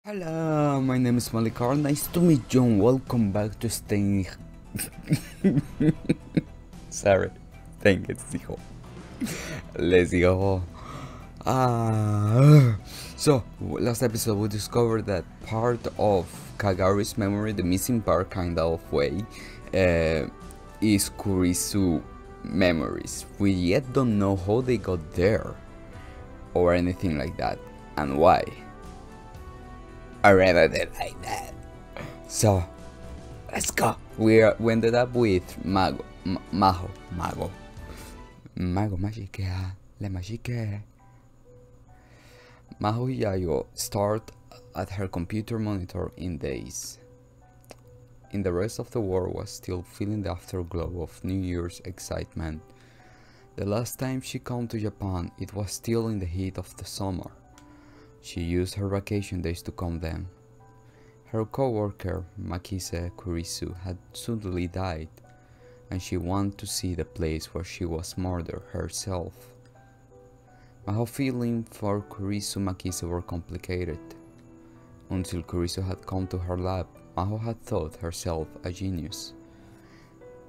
Hello, my name is Malikar. Nice to meet you and welcome back to Steins. Sorry, think it's the whole. Let's go. So, last episode we discovered that part of Kagari's memory, the missing part kind of way, is Kurisu memories. We yet don't know how they got there, or anything like that, and why. I rather did like that. So, let's go. We ended up with Mago Magique, le Magique. Maho Yayo start at her computer monitor in days. In the rest of the world was still feeling the afterglow of New Year's excitement. The last time she came to Japan, it was still in the heat of the summer. She used her vacation days to come then. Her co-worker, MAKISE Kurisu, had suddenly died, and she wanted to see the place where she was murdered herself. Maho's feelings for Kurisu MAKISE were complicated. Until Kurisu had come to her lab, Maho had thought herself a genius.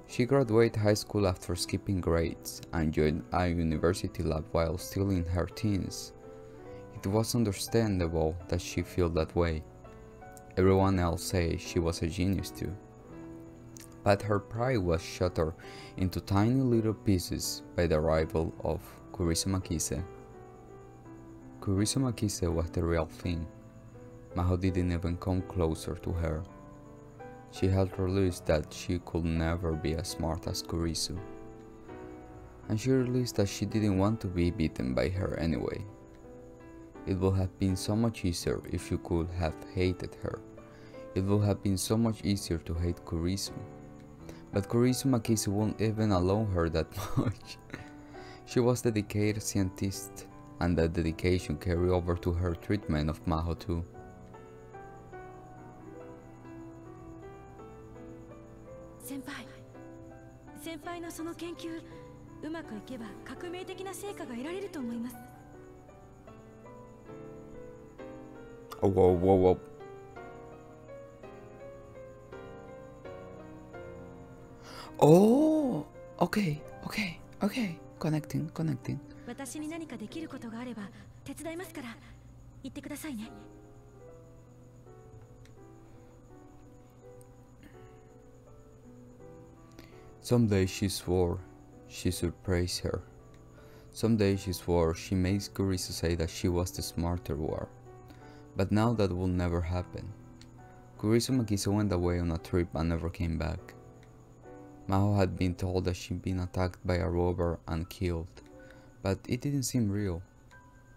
She graduated high school after skipping grades and joined a university lab while still in her teens. It was understandable that she felt that way. Everyone else said she was a genius too. But her pride was shattered into tiny little pieces by the arrival of Kurisu MAKISE. Kurisu MAKISE was the real thing. Maho didn't even come closer to her. She had realized that she could never be as smart as Kurisu. And she realized that she didn't want to be beaten by her anyway. It would have been so much easier if you could have hated her. It would have been so much easier to hate Kurisu. But Kurisu MAKISE wouldn't even allow her that much. She was a dedicated scientist, and that dedication carried over to her treatment of Maho too. Senpaiのその研究、うまくいけば革命的な成果が得られると思います。Whoa. Oh, okay. Connecting. 私に何かできることがあれば手伝いますから言ってくださいね。Someday she swore she surprised her. Someday she swore she makes Kurisu say that she was the smarter one. But now that will never happen. Kurisu MAKISE went away on a trip and never came back. Maho had been told that she'd been attacked by a robber and killed, but it didn't seem real.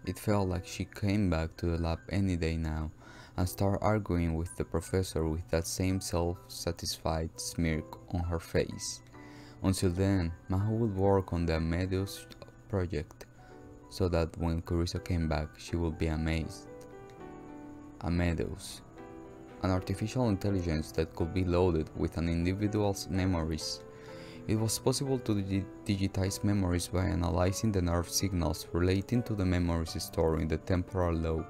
It felt like she came back to the lab any day now and started arguing with the professor with that same self-satisfied smirk on her face. Until then, Maho would work on the Amadeus project, so that when Kurisu came back, she would be amazed. Amadeus, an artificial intelligence that could be loaded with an individual's memories. It was possible to digitize memories by analyzing the nerve signals relating to the memories stored in the temporal lobe.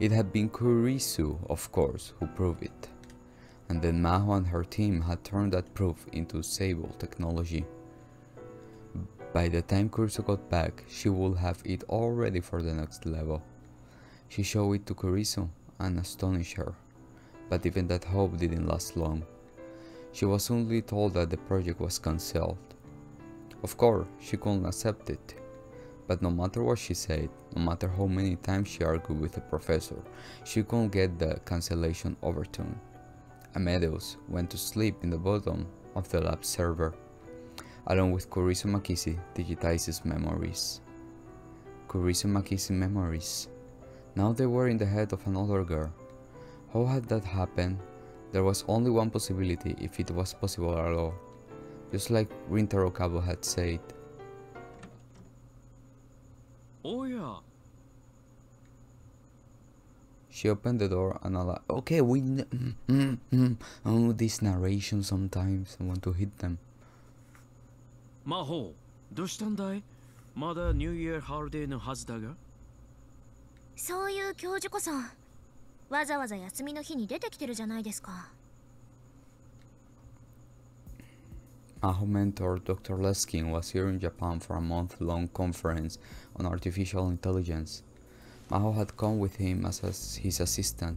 It had been Kurisu, of course, who proved it. And then Maho and her team had turned that proof into Sable technology. By the time Kurisu got back, she would have it all ready for the next level. She showed it to Kurisu and astonished her, but even that hope didn't last long. She was only told that the project was cancelled. Of course, she couldn't accept it, but no matter what she said, no matter how many times she argued with the professor, she couldn't get the cancellation overturned. Amadeus went to sleep in the bottom of the lab server, along with Kurisu MAKISE digitizes memories. Kurisu MAKISE memories. Now they were in the head of another girl. How had that happened? There was only one possibility if it was possible at all. Just like Rintaro Kabo had said. Oh yeah. She opened the door and okay, oh, this narration sometimes I want to hit them. 魔法、どうしたんだい？まだニューイヤーハリデーのはずだが。そういう教授こそわざわざ休みの日に出てきてるじゃないですか。Maho mentor Dr. Leskin was here in Japan for a month-long conference on artificial intelligence. Maho had come with him as his assistant,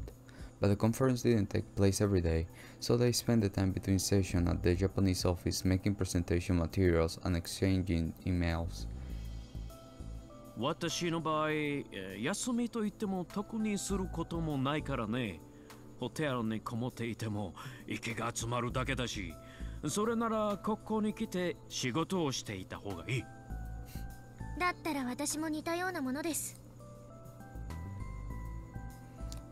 but the conference didn't take place every day, so they spent the time between sessions at the Japanese office making presentation materials and exchanging emails. 私の場合、休みといっても特にすることもないからね。ホテルにこもっていても息が集まるだけだし、それならここに来て仕事をしていた方がいい。だったら私も似たようなものです。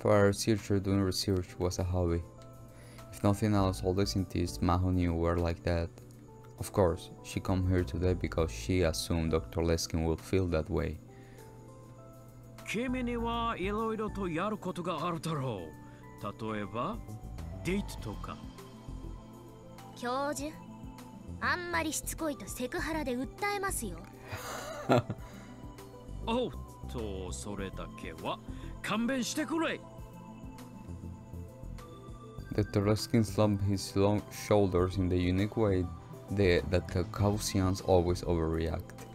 For a researcher, doing research was a hobby. If nothing else, all the scientists Maho knew were like that. Of course, she came here today because she assumed Dr. Leskin would feel that way. 君にはいろいろとやることがあるだろう。例えば、デートとか。教授、あんまりしつこいとセクハラで訴えますよ。おっと、それだけは勘弁してくれ。Dr. Leskin slumped his long shoulders in the unique way that Caucasians always overreact.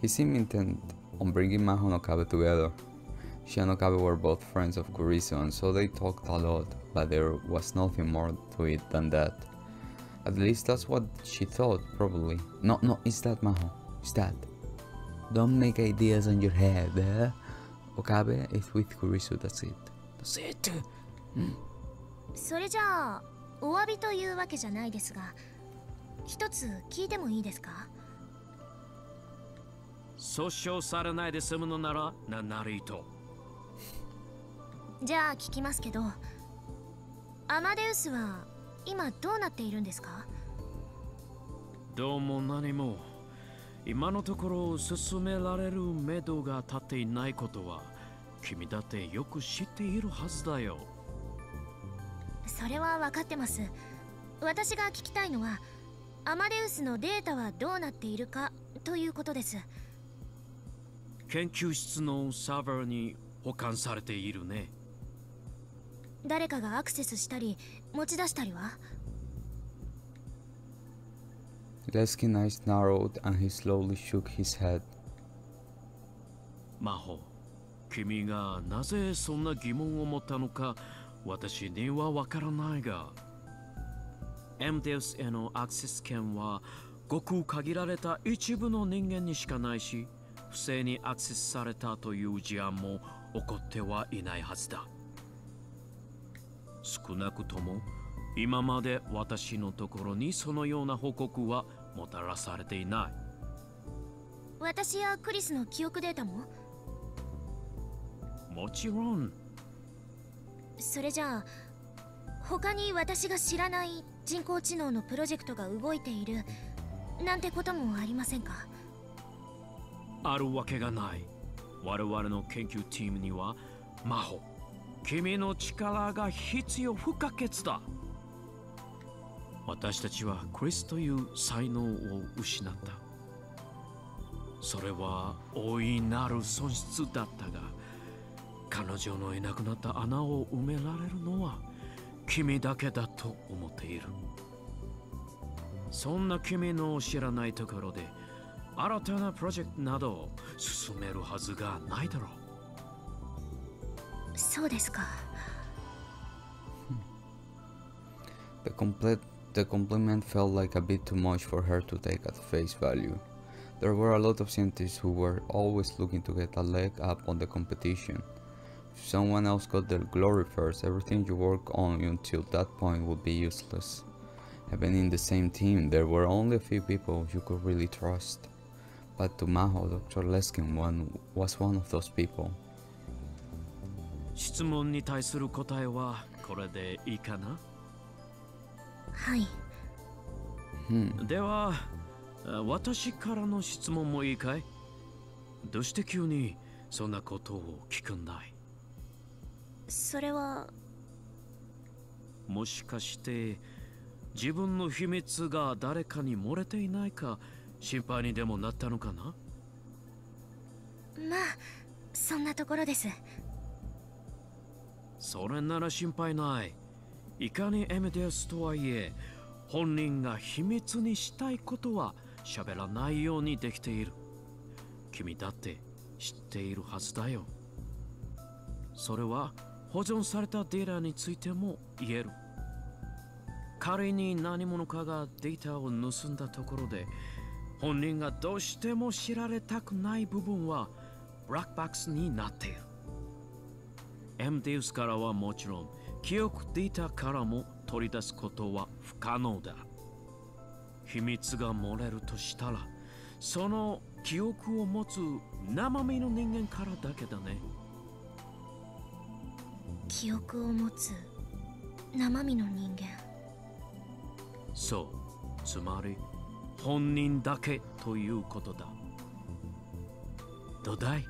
He seemed intent on bringing Maho and Okabe together. She and Okabe were both friends of Kurisu, and so they talked a lot, but there was nothing more to it than that. At least that's what she thought, probably. No, it's that, Maho. It's that. Don't make ideas on your head, eh? Okabe is with Kurisu, that's it. That's it! それじゃあ、お詫びというわけじゃないですが、一つ聞いてもいいですか？訴訟されないで済むのなら何なりと。じゃあ聞きますけど、アマデウスは今どうなっているんですか？どうも何も。今のところ進められる目処が立っていないことは君だってよく知っているはずだよ。それは分かってます。私が聞きたいのはアマデウスのデータはどうなっているかということです。研究室のサーバーに保管されているね。誰かがアクセスしたり持ち出したりは？ Leskin's eyes narrowed and he slowly shook his head. マホ、君がなぜそんな疑問を持ったのか私にはわからないが、エムデウスへのアクセス権はごく限られた一部の人間にしかないし、不正にアクセスされたという事案も起こってはいないはずだ。少なくとも今まで私のところにそのような報告はもたらされていない。私やクリスの記憶データも？もちろん。それじゃあ他に私が知らない人工知能のプロジェクトが動いているなんてこともありませんか？あるわけがない。我々の研究チームにはマホ、君の力が必要不可欠だ。私たちはクリスという才能を失った。それは大いなる損失だったが、彼女のいなくなった穴を埋められるのは君だけだと思っている。そんな君の知らないところで新たなプロジェクトなどを進めるはずがないだろう。そうですか。The compliment felt like a bit too much for her to take at face value. There were a lot of scientists who were always looking to get a leg up on the competition. If someone else got their glory first, everything you work on until that point would be useless. Even in the same team, there were only a few people you could really trust. But to Maho, Dr. Leskin was one of those people. 質問に対する答えはこれでいいかな？はい。では、私からの質問もいいかい？どうして急にそんなことを聞くんだい？それは。もしかして自分の秘密が誰かに漏れていないか心配にでもなったのかな？まあ、そんなところです。それなら心配ない。いかにエメデウスとはいえ、本人が秘密にしたいことは喋らないようにできている。君だって知っているはずだよ。それは保存されたデータについても言える。仮に何者かがデータを盗んだところで、本人がどうしても知られたくない部分はブラックボックスになっている。エムデウスからはもちろん、記憶データからも取り出すことは不可能だ。秘密が漏れるとしたら、その記憶を持つ生身の人間からだけだね。記憶を持つ生身の人間。そう、つまり本人だけということだ。どうだい？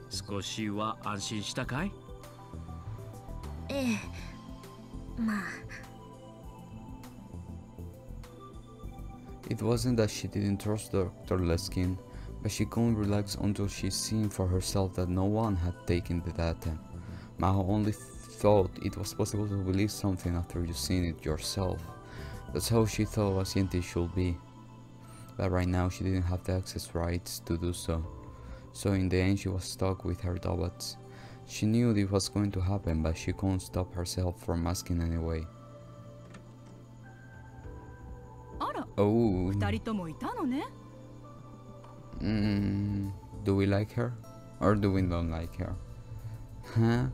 少しは安心したかい？ええ、まあ。It wasn't that she didn't trust Dr. Leskin, but she couldn't relax until she'd seen for herself that no one had taken the data. Maho only thought it was possible to believe something after you've seen it yourself. That's how she thought a scientist should be. But right now she didn't have the access rights to do so. So in the end she was stuck with her doubts. She knew it was going to happen, but she couldn't stop herself from asking anyway. あら、 Oh. 二人ともいたのね。Do we like her? Or do we not like her? Huh?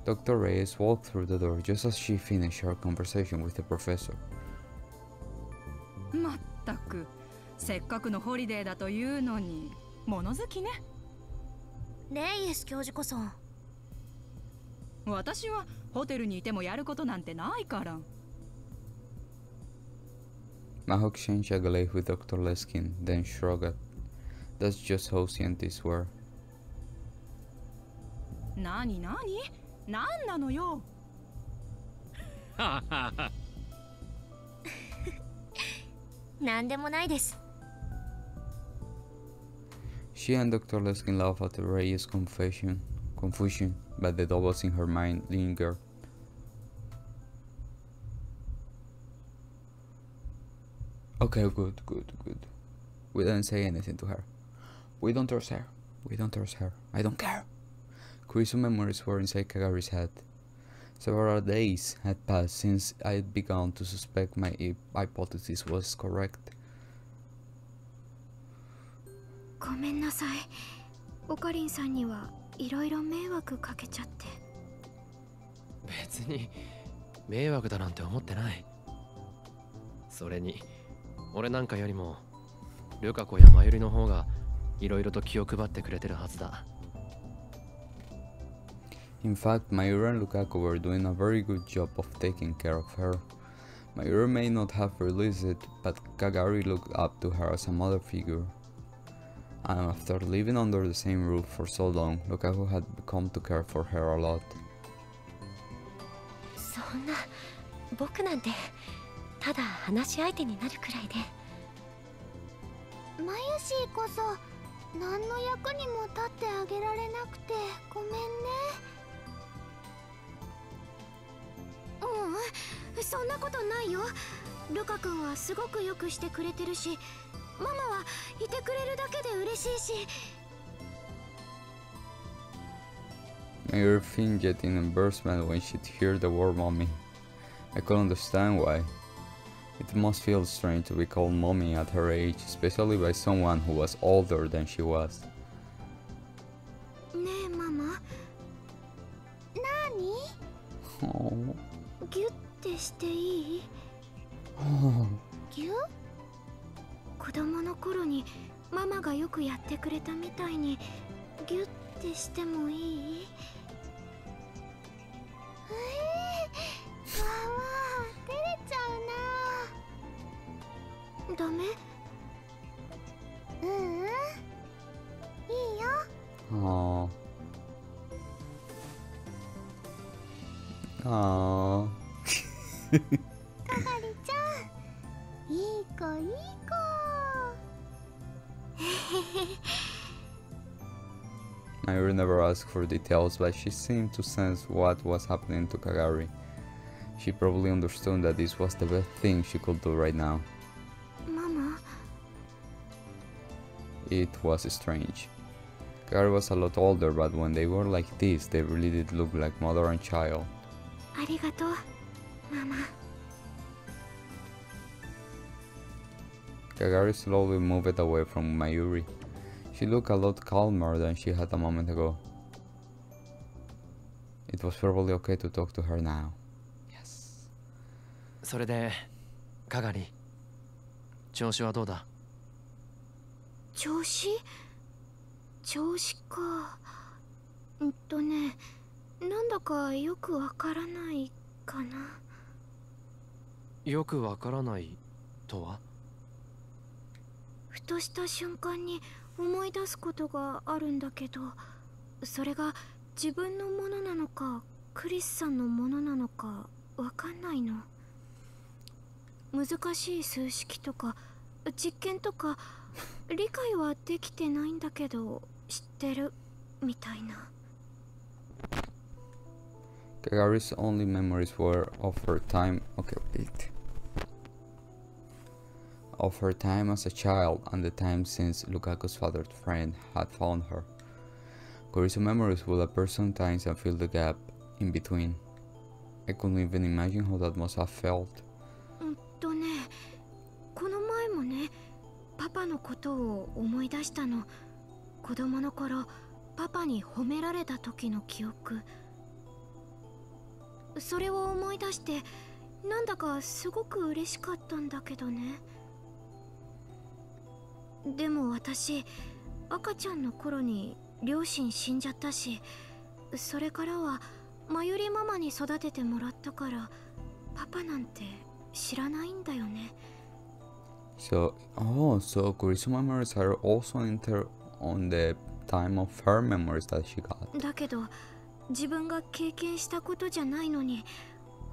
Dr. Reyes walked through the door just as she finished her conversation with the professor. まったく、せっかくのホリデーだというのに、物好きね。レイエス教授こそ。私はホテルにいてもやることなんてないから。Maho exchanged a glance with Dr. Leskin, then shrugged. That's just how scientists were. なになに？なんなのよ。なんでもないです。She and Dr. Leskin laughed at Reyes' confusion, but the doubles in her mind lingered. Okay, good. We didn't say anything to her. We don't trust her. I don't care. Kurisu's memories were inside Kagari's head. Several days had passed since I had begun to suspect my hypothesis was correct. ごめんなさい。オカリンさんにはいろいろ迷惑かけちゃって。別に迷惑だなんて思ってない。それに俺なんかよりもルカ子やマユリの方がいろいろと気を配ってくれてるはずだ。In fact, Mayura and Lukaku were doing a very good job of taking care of her. Mayura may not have realized it, but Kagari looked up to her as a mother figure. And after living under the same roof for so long, Lukaku had come to care for her a lot. そんな、僕なんてただ話し相手になるくらいで。マユシーこそ何の役にも立ってあげられなくてごめんね。そんなことないよ。ルカ君はすごくよくしてくれてるし、ママはいてくれるだけで嬉しいし。Mayura fidgeted in embarrassment when she'd hear the word mommy. I couldn't understand why. It must feel strange to be called mommy at her age, especially by someone who was older than she was. ねえママ、なに？ Oh. ギュッてしていい？ Oh. ギュッ？子供の頃にママがよくやってくれたみたいにギュッてしてもいい？わわ、照れちゃうな。ダメ？いいよ。Aww. Aww. かがりちゃん、いい子いい子。Mayuri never asked for details, but she seemed to sense what was happening to Kagari. She probably understood that this was the best thing she could do right now. Mama? It was strange. Kagari was a lot older, but when they were like this, they really did look like mother and child. ありがとう、ママ。Kagari slowly moved away from Mayuri. She looked a lot calmer than she had a moment ago. It was probably okay to talk to her now. Yes. それで、かがり、調子はどうだ？調子か。なんだかよくわからないかな。よくわからないとは？ふとした瞬間に思い出すことがあるんだけど、それが自分のものなのかクリスさんのものなのかわかんないの。難しい数式とか実験とか理解はできてないんだけど知ってるみたいな。Kagari's only memories were of her time. Of her time as a child and the time since Lukaku's father's friend had found her. Kurisu's memories would appear sometimes and fill the gap in between. I couldn't even imagine how that must have felt. この前もね、パパのことを思い出したの。子供の頃、パパに褒められた時の記憶。それを思い出して、なんだかすごく嬉しかったんだけどね。でも私、赤ちゃんの頃に両親死んじゃったし、それからはまゆりママに育ててもらったから、パパなんて知らないんだよね。So Kurisu's memories are also on the time of her memories that she got. だけど、自分が経験したことじゃないのに、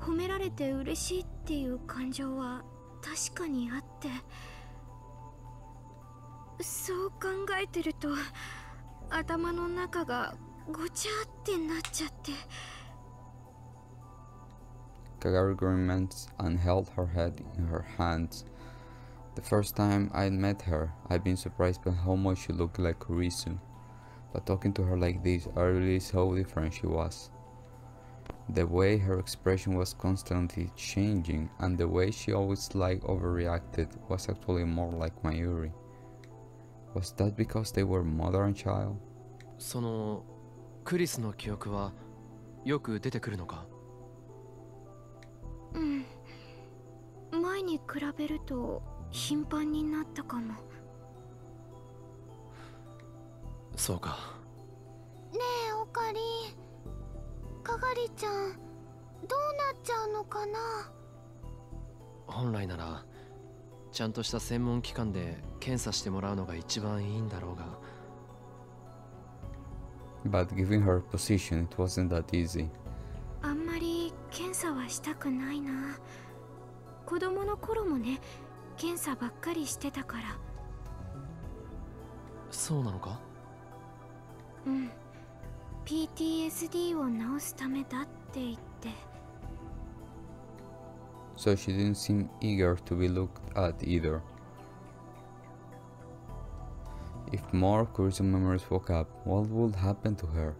褒められて嬉しいっていう感情は確かにあって、そう考えてると頭の中がごちゃってなっちゃって。Kagari grimaced and held her head in her hands. The first time I met her, I'd been surprised by how much she looked like Kurisu. But talking to her like this, I realized how different she was. The way her expression was constantly changing, and the way she always overreacted was actually more like Mayuri. Was that because they were mother and child? そのクリスの記憶はよく出てくるのか？うん。前に比べると頻繁になったかも。そうか。ねえ、おかり。かがりちゃん、どうなっちゃうのかな？本来ならちゃんとした専門機関で検査してもらうのが一番いいんだろうが。But given her position, it wasn't that easy. あんまり検査はしたくないな。子供の頃もね、検査ばっかりしてたから。そうなのか？うん。PTSD を治すためだって言って。So she didn't seem eager to be looked at either. If more Kurisu memories woke up, what would happen to her?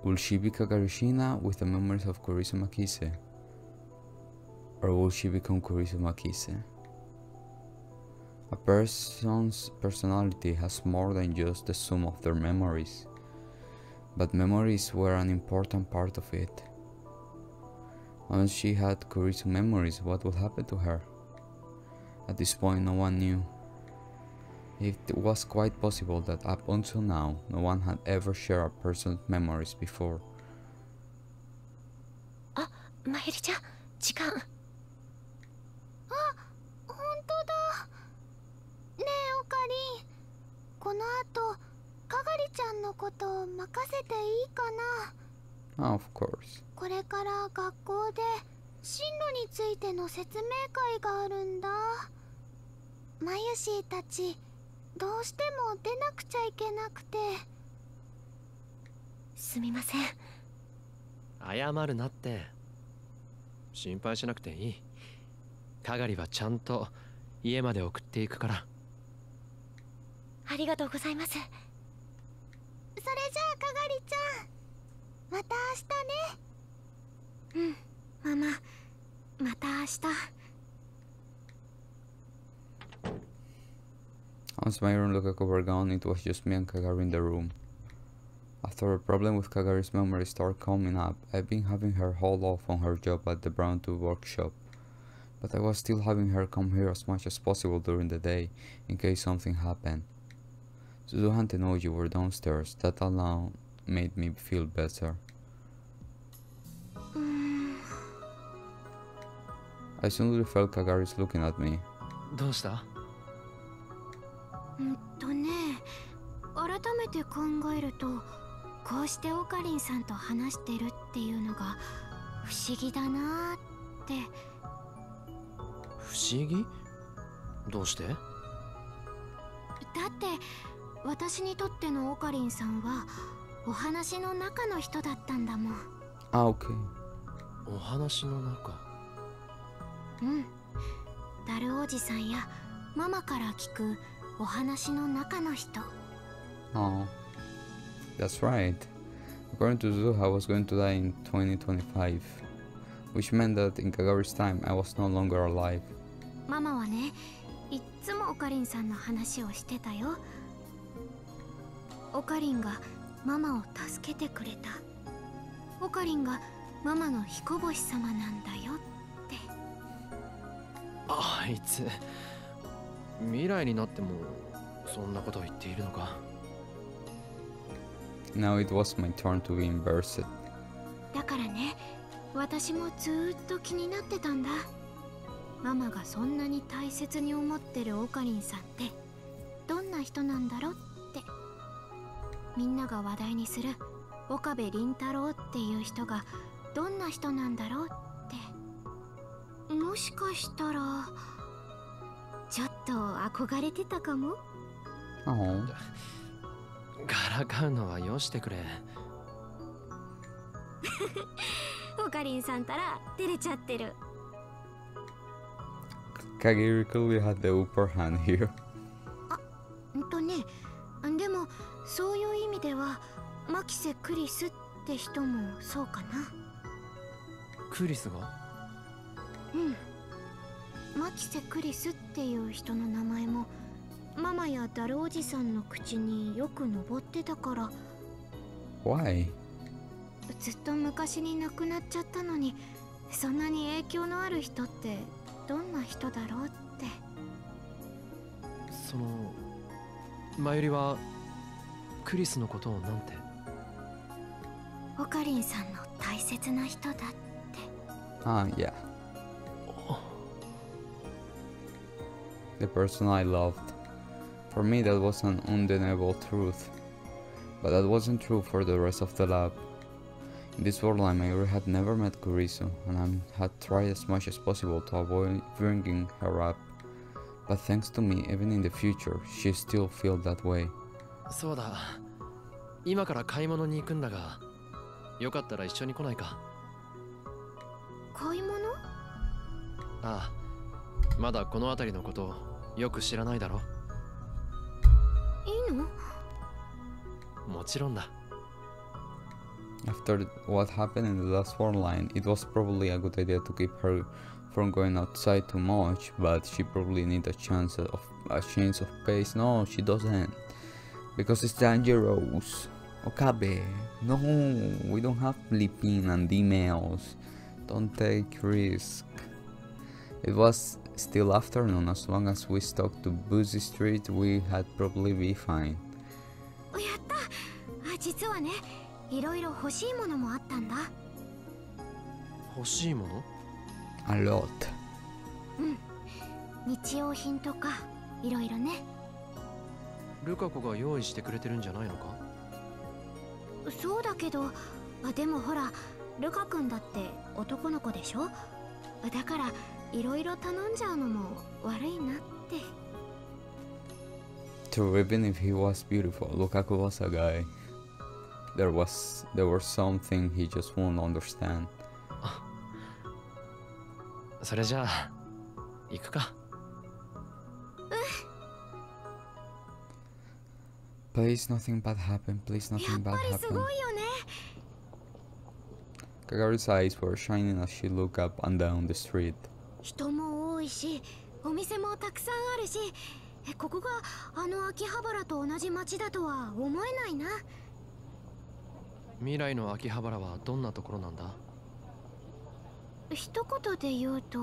Will she be Kagari SHIINA with the memories of Kurisu MAKISE? Or will she become Kurisu MAKISE? A person's personality has more than just the sum of their memories, but memories were an important part of it. Once she had Kurisu memories, what would happen to her? At this point, no one knew. It was quite possible that up until now, no one had ever shared a person's memories before. あ、まゆりちゃん、時間。あ、本当だ。ねえ、おかり。この後、かがりちゃんのことを任せていいかな？ Of course. これから学校で進路についての説明会があるんだ。まゆしーたち、どうしても出なくちゃいけなくて。すみません。謝るなって。心配しなくていい。かがりはちゃんと家まで送っていくから。ありがとうございます。それじゃあかがりちゃん、また明日ね。うん、ママ、また明日。Once Mayuri and Lukaku were gone, it was just me and Kagari in the room. After a problem with Kagari's memory started coming up, I've been having her hold off on her job at the Brown 2 workshop, but I was still having her come here as much as possible during the day, in case something happened. Suzu and Tenoji were downstairs. That alone made me feel better. I suddenly felt Kagari's looking at me. どうした？改めて考えると、こうしてオカリンさんと話してるっていうのが不思議だなーって。不思議？どうして？だって私にとってのオカリンさんはお話の中の人だったんだもん。Ah, okay. お話の中？ダルおじさんやママから聞くお話の中の人。Oh, that's right. According to Suzu, I was going to die in 2025, which meant that in Kagari's time, I was no longer alive. ママはね、いっつもオカリンさんの話をしてたよ。オカリンがママを助けてくれた。オカリンがママの彦星様なんだよって。あいつ、未来になってもそんなことを言っているのか。Now it was my turn to be embarrassed. だからね、私もずーっと気になってたんだ。ママがそんなに大切に思ってるオカリンさんってどんな人なんだろうって。みんなが話題にする岡部倫太郎っていう人がどんな人なんだろうって。もしかしたらちょっと憧れてたかも。Oh. からかうのはよしてくれ。オカリンさんたら照れちゃってる。Kagiri clearly had the upper hand here. でもそういう意味ではマキセ・クリスって人もそうかな。クリスが？マキセ・クリスっていう人の名前もママやダルおじさんの口によく上ってたから。 Why? ずっと昔に亡くなっちゃったのに、そんなに影響のある人ってどんな人だろうって。そのマユリはクリスのことをなんて？オカリンさんの大切な人だって。Ah, yeah. The person I loved. For me, that was an undeniable truth. But that wasn't true for the rest of the lab. In this world, Mayuri had never met Kurisu, and I had tried as much as possible to avoid bringing her up. But thanks to me, even in the future, she still feels that way. そうだ。今から買い物に行くんだが、よかったら一緒に来ないか？買い物？ああ、まだこの辺りのことよく知らないだろ？いいの？もちろんだ。After what happened in the last phone line, it was probably a good idea to keep her from going outside too much, but she probably needs a change of pace. No, she doesn't, because it's dangerous. Okabe, no, we don't have flipping and emails. Don't take risk. It was still afternoon. As long as we stuck to Busy Street, we had probably be fine. やった。実はね、いろいろ欲しいものもあったんだ。欲しいもの？ A lot. 日用品とかいろいろね。ルカ子が用意してくれてるんじゃないのか？そうだけど、でもほら、ルカ君だって男の子でしょ。だからいろいろ頼んじゃうのも悪いなって。True, even if he was beautiful, Lukaku was a guy. There was something he just won't understand. それじゃあ行くか。Please, nothing bad happen. Please, や nothing っぱ bad りす happen. ごいよね。 Kagari's eyes were shining as she looked up and down the street. 人も多いし、お店もたくさんあるし、ここがあの秋葉原と同じ街だとは思えないな。未来の秋葉原はどんなところなんだ？一言で言うと、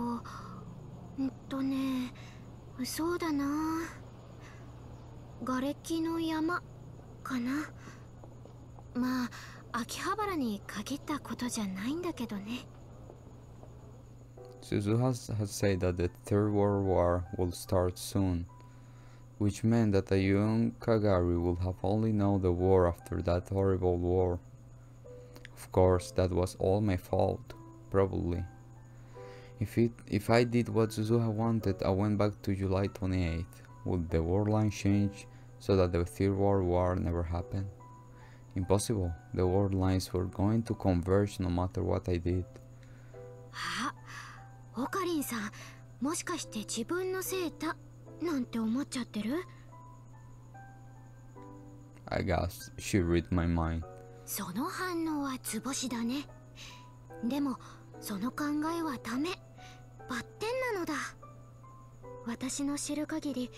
そうだな。瓦礫の山かな。まあ、秋葉原に限ったことじゃないんだけどね。Suzu has said that the Third World War will start soon, which meant that a young Kagari would have only known the war after that horrible war. Of course, that was all my fault, probably. If I did what Suzuha wanted, I went back to July 28th. Would the war line change so that the Third World War never happened? Impossible. The world lines were going to converge no matter what I did. あ、オカリンさん、もしかして自分のせいだなんて思っちゃってる？ I guess she read my mind. その反応は図星だね。でもその考えはダメ。バッテンなのだ。私の知る限り、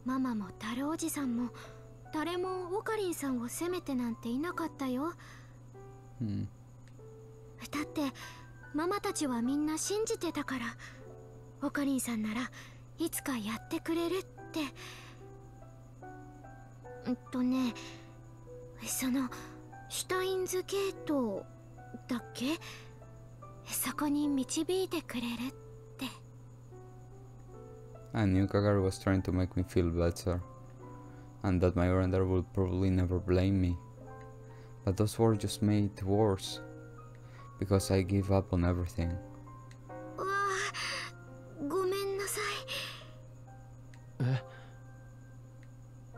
ママもタルおじさんも誰もオカリンさんを責めてなんていなかったよ。だってママたちはみんな信じてたから、オカリンさんならいつかやってくれるって。そのシュタインズゲートだっけ？そこに導いてくれるって。I knew Kagari was trying to make me feel better, and that my granddad would probably never blame me. But those words just made it worse, because I gave up on everything. わあ、ごめんなさ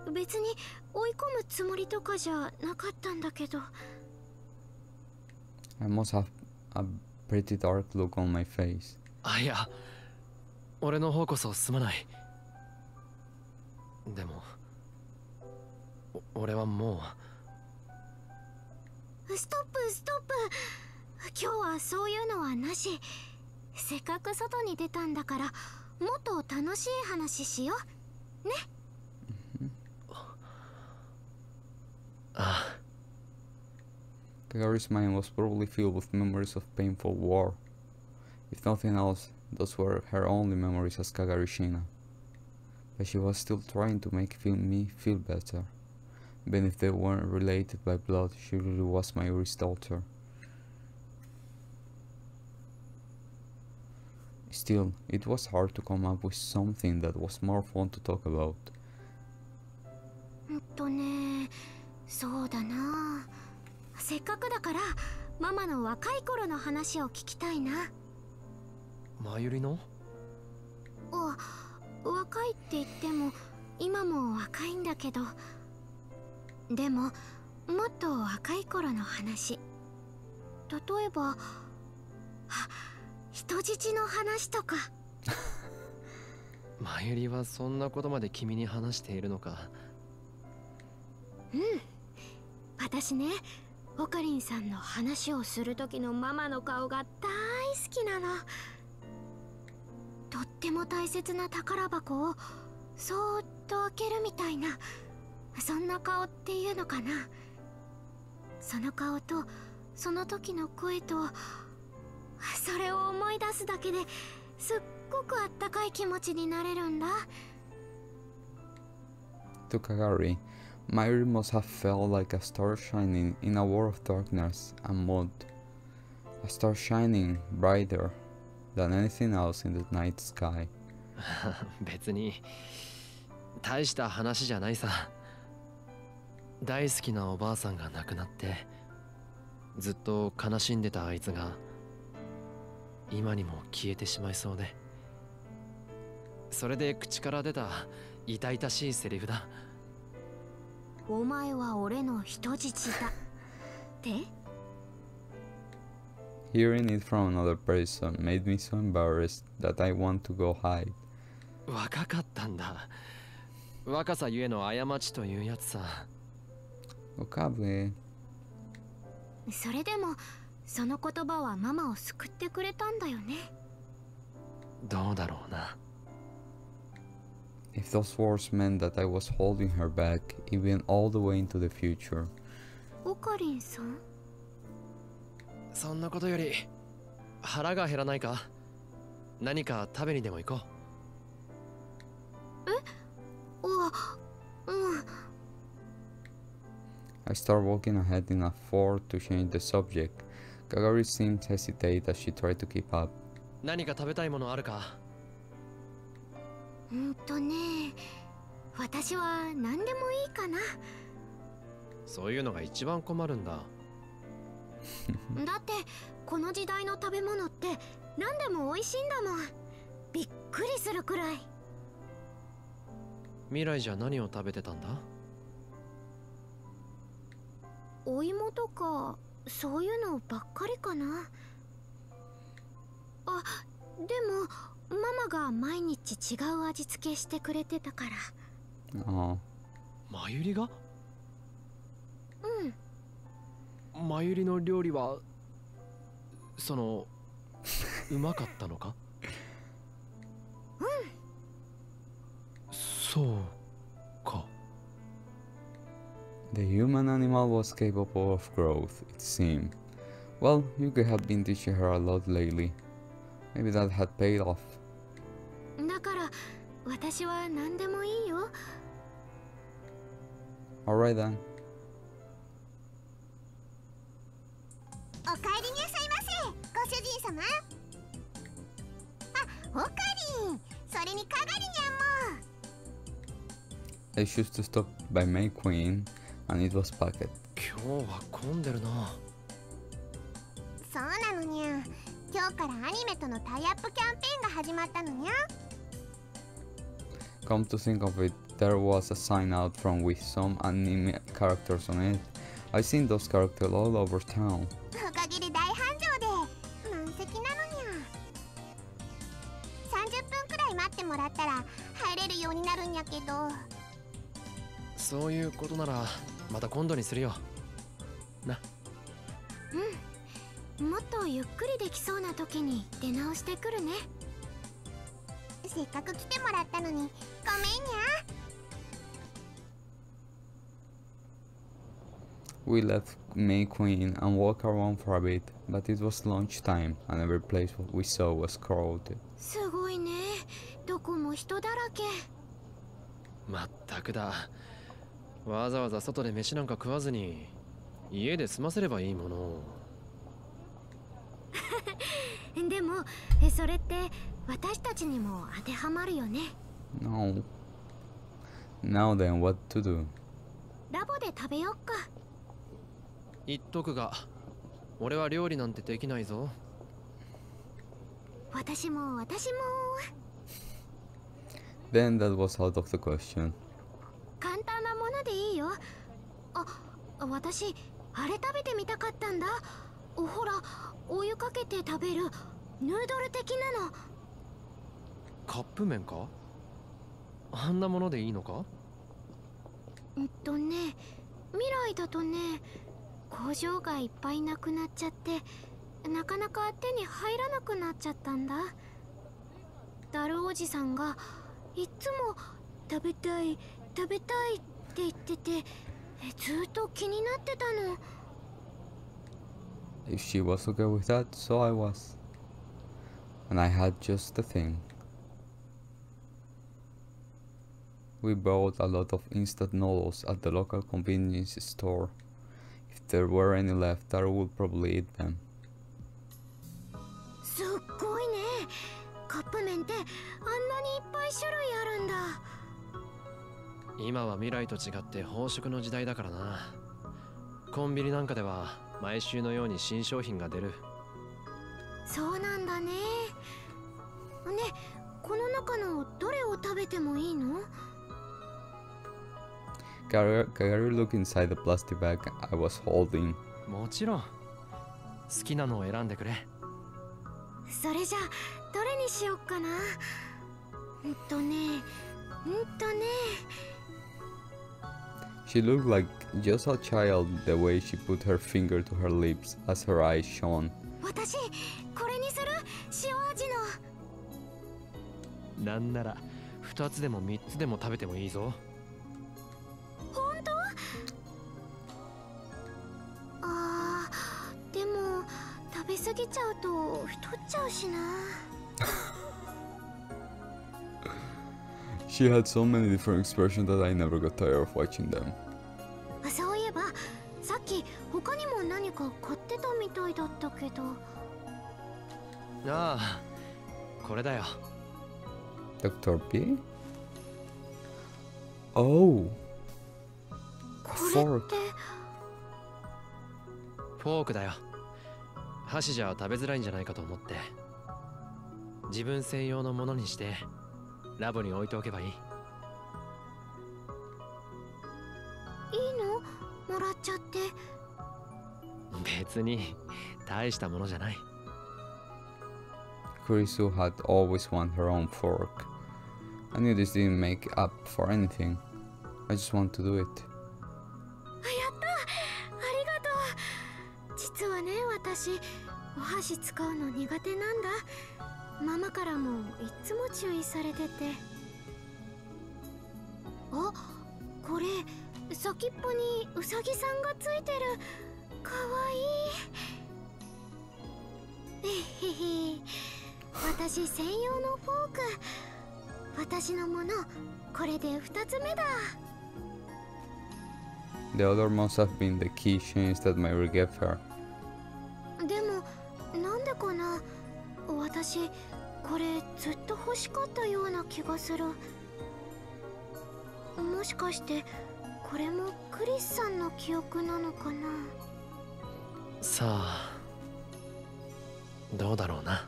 い。別に追い込むつもりとかじゃなかったんだけど。I must have a pretty dark look on my face. あ、いや、俺の方こそすまない。でも俺はもう。ストップストップ。今日はそういうのはなし。せっかく外に出たんだから、もっと楽しい話しようね。ああ。 Kagari's mind was probably filled with memories of painful war. If nothing else, those were her only memories as Kagari SHIINA. But she was still trying to make me feel better. Even if they weren't related by blood, she really was my Yuri's daughter. Still, it was hard to come up with something that was more fun to talk about. そうだな。せっかくだからママの若い頃の話を聞きたいな。マユリの？若いって言っても今も若いんだけど、でももっと若い頃の話。例えば人質の話とか。マユリはそんなことまで君に話しているのか？うん、私ね、オカリンさんの話をする時のママの顔が大好きなの。とっても大切な宝箱をそーっと開けるみたいな、そんな顔っていうのかな。その顔とその時の声と、それを思い出すだけですっごくあったかい気持ちになれるんだ。To Kagari, Mayuri must have felt like a star shining in a world of darkness and mud. A star shining brighter than anything else in the night sky. 別に大した話じゃないさ。大好きなおばあさんが亡くなって、ずっと悲しんでたあいつが今にも消えてしまいそうで、それで口から出た痛々しいセリフだ。お前は俺の人質だって。 Hearing it from another person made me so embarrassed that I want to go hide. 若かったんだ。若さゆえの過ちというやつさ。Okabe. それでもその言葉はママを救ってくれたんだよね。どうだろうな。If those words meant that I was holding her back, even all the way into the future. オカリンさん、そんなことより腹が減らないか。何か食べにでも行こう。I start walking ahead in a effort to change the subject. Kagari seemed hesitate as she tried to keep up. 何か食べたいものあるか。私は何でもいいかな。そういうのが一番困るんだ。だってこの時代の食べ物って何でも美味しいんだもん。びっくりするくらい。未来じゃ何を食べてたんだ。お芋とかそういうのばっかりかな。あ、でもママが毎日違う味付けしてくれてたから。Oh. まゆりが？うん。まゆりの料理はうまかったのか？うん。そうか。The human animal was capable of growth, it seemed. Well, Yuki had been teaching her a lot lately. Maybe that had paid off. だから私は何でもいいよ。Alright then. お帰りになさいませ、ご主人様。あ、オカリン、それにカガリニャンも。I chose to stop by May Queen, and it was packed. 今日は混んでるな。そうなのにゃ。今日からアニメとのタイアップキャンペーンが始まったのにゃ。Come to think of it, there was a sign out front with some anime characters on it. I've seen those characters all over town. おかげで大繁盛で満席なのにゃ。30分くらい待ってもらったら入れるようになるんやけど。そういうことならまた今度にするよな。うん。もっとゆっくりできそうな時に出直してくるね。せっかく来てもらったのにごめんにゃ。We left May Queen and walked around for a bit, but it was lunchtime and every place we saw was crowded. すごいね。どこも人だらけ。まったくだ。わざわざ外で飯なんか食わずに家で済ませればいいもの。でもそれって私たちにも当てはまるよね。No. Now then, what to do? ラボで食べよっか。言っとくが、俺は料理なんてできないぞ。私も。 Then that was out of the question. 簡単なものでいいよ。あ、私あれ食べてみたかったんだ。ほら、お湯かけて食べるヌードル的なの。カップ麺か？あんなものでいいのか？未来だとね、工場がいっぱいなくなっちゃってなかなか手に入らなくなっちゃったんだ。ダルおじさんがいつも食べたいって言ってて、ずっと気になってたの。If she was okay with that, so I was. And I had just the thing. We bought a lot of instant noodles at the local convenience store. If there were any left, Taro would probably eat them. すっごいね。カップ麺ってあんなにいっぱい種類あるんだ。今は未来と違って飽食の時代だからな。コンビニなんかでは毎週のように新商品が出る。そうなんだね。ね、この中のどれを食べてもいいの？ Kagari looked inside the plastic bag I was holding. もちろん好きなのを選んでくれ。それじゃあどれにしよっかな。She looked like just a child the way she put her finger to her lips as her eyes shone. 私これにする。塩味の。なんなら2つでも3つでも食べてもいいぞ。本当？でも食べ過ぎちゃうと太っちゃうしな。She had so many different expressions that I never got tired of watching them. そういえばさっき他にも何か買ってたみたいだったけど。ああ、これだよ。Dr. P? Oh! これって。フォークだよ。箸じゃ食べづらいんじゃないかと思って。自分専用のものにしてラボに置いておけばいい。いいの？もらっちゃって。別に大したものじゃない。Kurisu had always wanted her own fork. I knew this didn't make up for anything. I just want to do it. やった！ありがとう。実はね、私お箸使うの苦手なんだ。ママからもいつも注意されてて。あ、これ先っぽにウサギさんがついてる。かわいい。えへへ。私専用のフォーク。私のもの、これで2つ目だ。The other must have been the keychains that Mary gave her. でもなんでかな。私これずっと欲しかったような気がする。もしかしてこれもクリスさんの記憶なのかな。さあ、どうだろうな。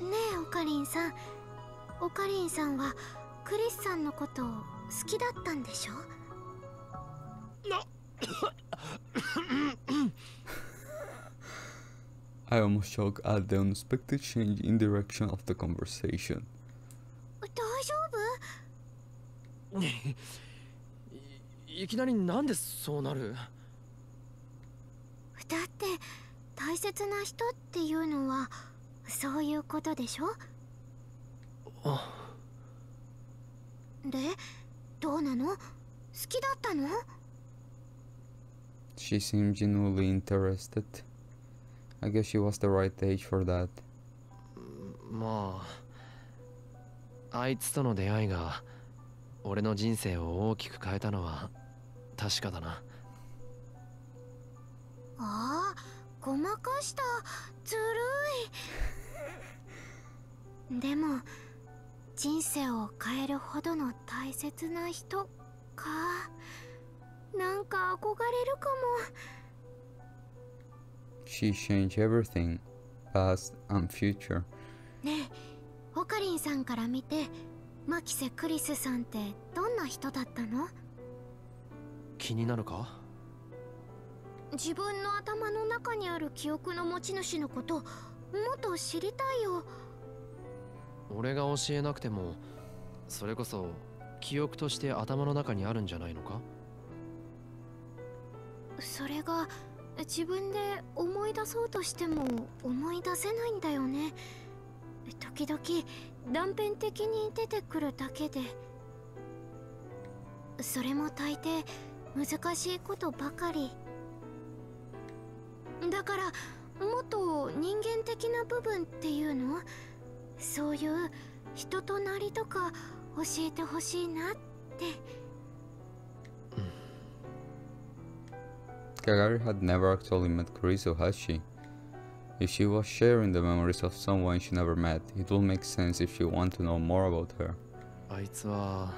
ねえオカリンさん、オカリンさんはクリスさんのことを好きだったんでしょ？I almost choked at the unexpected change in direction of the conversation. 大丈夫？いきなりなんでそうなる？だって大切な人っていうのはそういうことでしょ？で、どうなの？好きだったの？ She seemed genuinely interested. I guess she was the right age for that. まあ、あいつとの出会いが俺の人生を大きく変えたのは確かだな。ああ、ごまかした。ずるい。でも人生を変えるほどの大切な人か。なんか憧れるかも。She changed everything, past and future. ねえ、オカリンさんから見てマキセ・クリスさんってどんな人だったの？気になるか？自分の頭の中にある記憶の持ち主のこともっと知りたいよ。俺が教えなくてもそれこそ記憶として頭の中にあるんじゃないのか？それが自分で思い出そうとしても思い出せないんだよね。時々断片的に出てくるだけで。それも大抵難しいことばかりだから、もっと人間的な部分っていうの、そういう人となりとか教えてほしいなって。Kagari had never actually met Kurisu, had she? If she was sharing the memories of someone she never met, it would make sense if she wanted to know more about her. あいつは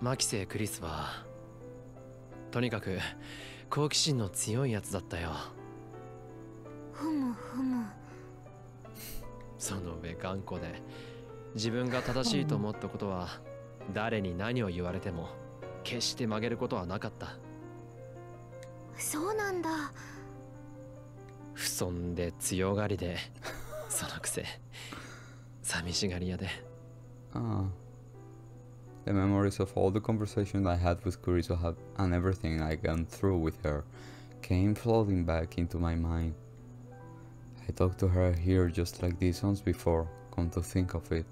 マキセ・クリスはとにかく好奇心の強いやつだったよ。ふむふむ。その上頑固で自分が正しいと思ったことは誰に何を言われても決して曲げることはなかった。そうなんだ。不遜で強がりでそのくせ寂しがり屋で。Ah. The memories of all the conversations I had with Kurisu and everything I gone through with her came flooding back into my mind. I talked to her here just like this once before, come to think of it.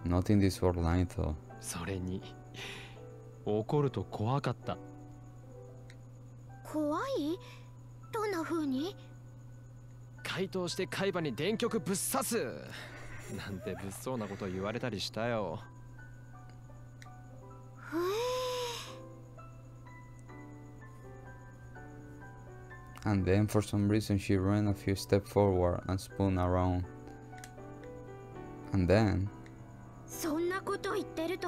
Not in this world line though. それに怒ると怖かった。怖い？どんな風に？回答して海馬に電極ぶっ刺すなんて物騒なこと言われたりしたよ。へえ。 And then for some reason she ran a few steps forward and spun around. And then そんなこと言ってると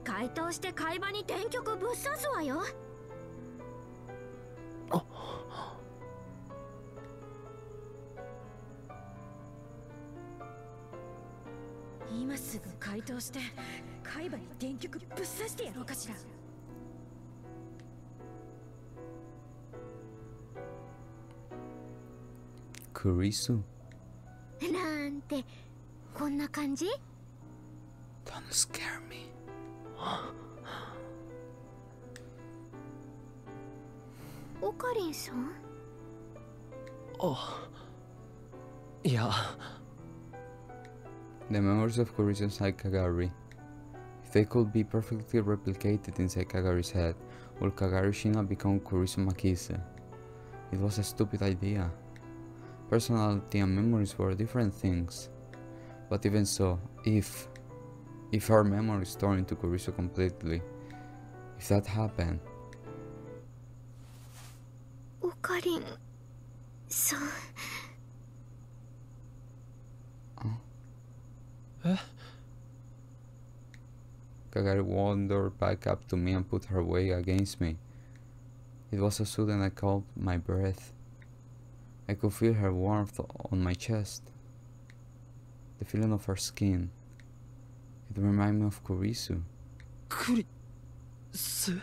回答して海馬に電極ぶっ刺すわよ。今すぐ回答して海馬に電極ぶっ刺してやろうかしら。Kurisu? なんてこんな感じ？ Don't scare me. オカリンさん？いや。The memories of Kurisu inside KAGARI. If they could be perfectly replicated inside KAGARI's head, would KAGARI SHIINA become Kurisu MAKISE? It was a stupid idea. Personality and memories were different things. But even so, if her memories turned into Kurisu completely, if that happened, オカリンさん。KAGARI wandered back up to me and put her weight against me. It was so sudden I caught my breath. I could feel her warmth on my chest. The feeling of her skin. It reminded me of Kurisu. クリス。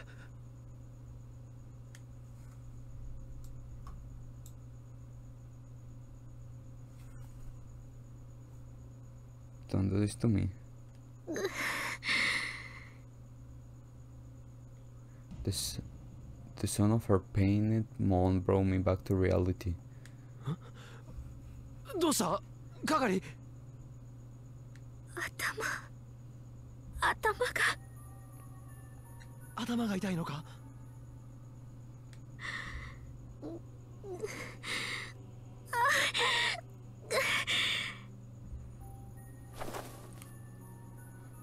Don't do this to me. The sound of her pained moan brought me back to reality. どうしたカガリ？頭が痛いのか？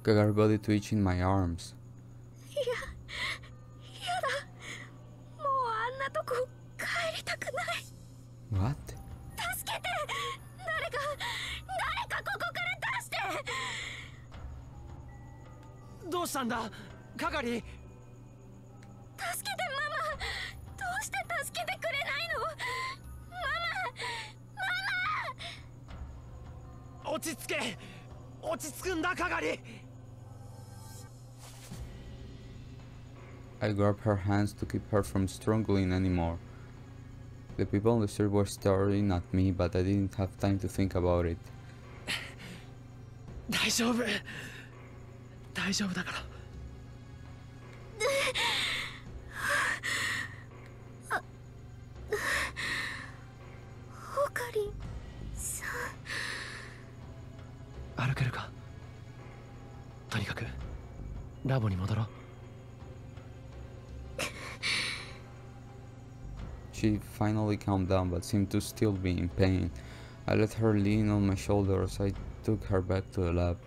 KAGARI body twitched in my arms. もうあんなとこ帰りたくない。 What? 助けて！誰かここから出して！どうしたんだカガリ？助けてママ！どうして助けてくれないの？ママ！落ち着け！落ち着くんだカガリ！ I grabbed her hands to keep her from struggling anymore. The people on the street were staring at me, but I didn't have time to think about it. 大丈夫だから。オカリンさん。歩けるか？とにかくラボに戻ろう。 She finally calmed down but seemed to still be in pain. I let her lean on my shoulder as I took her back to the lab.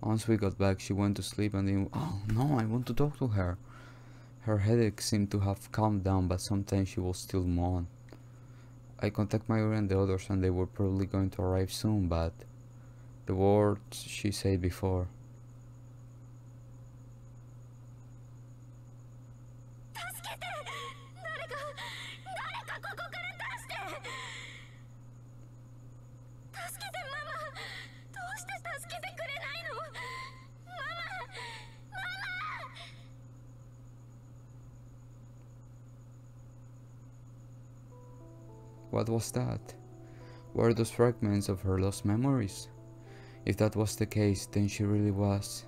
Once we got back, she went to sleep and then... Oh no, I want to talk to her. Her headache seemed to have calmed down, but sometimes she will still moan. I contacted Mayuri and the others and they were probably going to arrive soon, but... The words she said before... 助 What was that? Were those fragments of her lost memories? If that was the case, then she really was.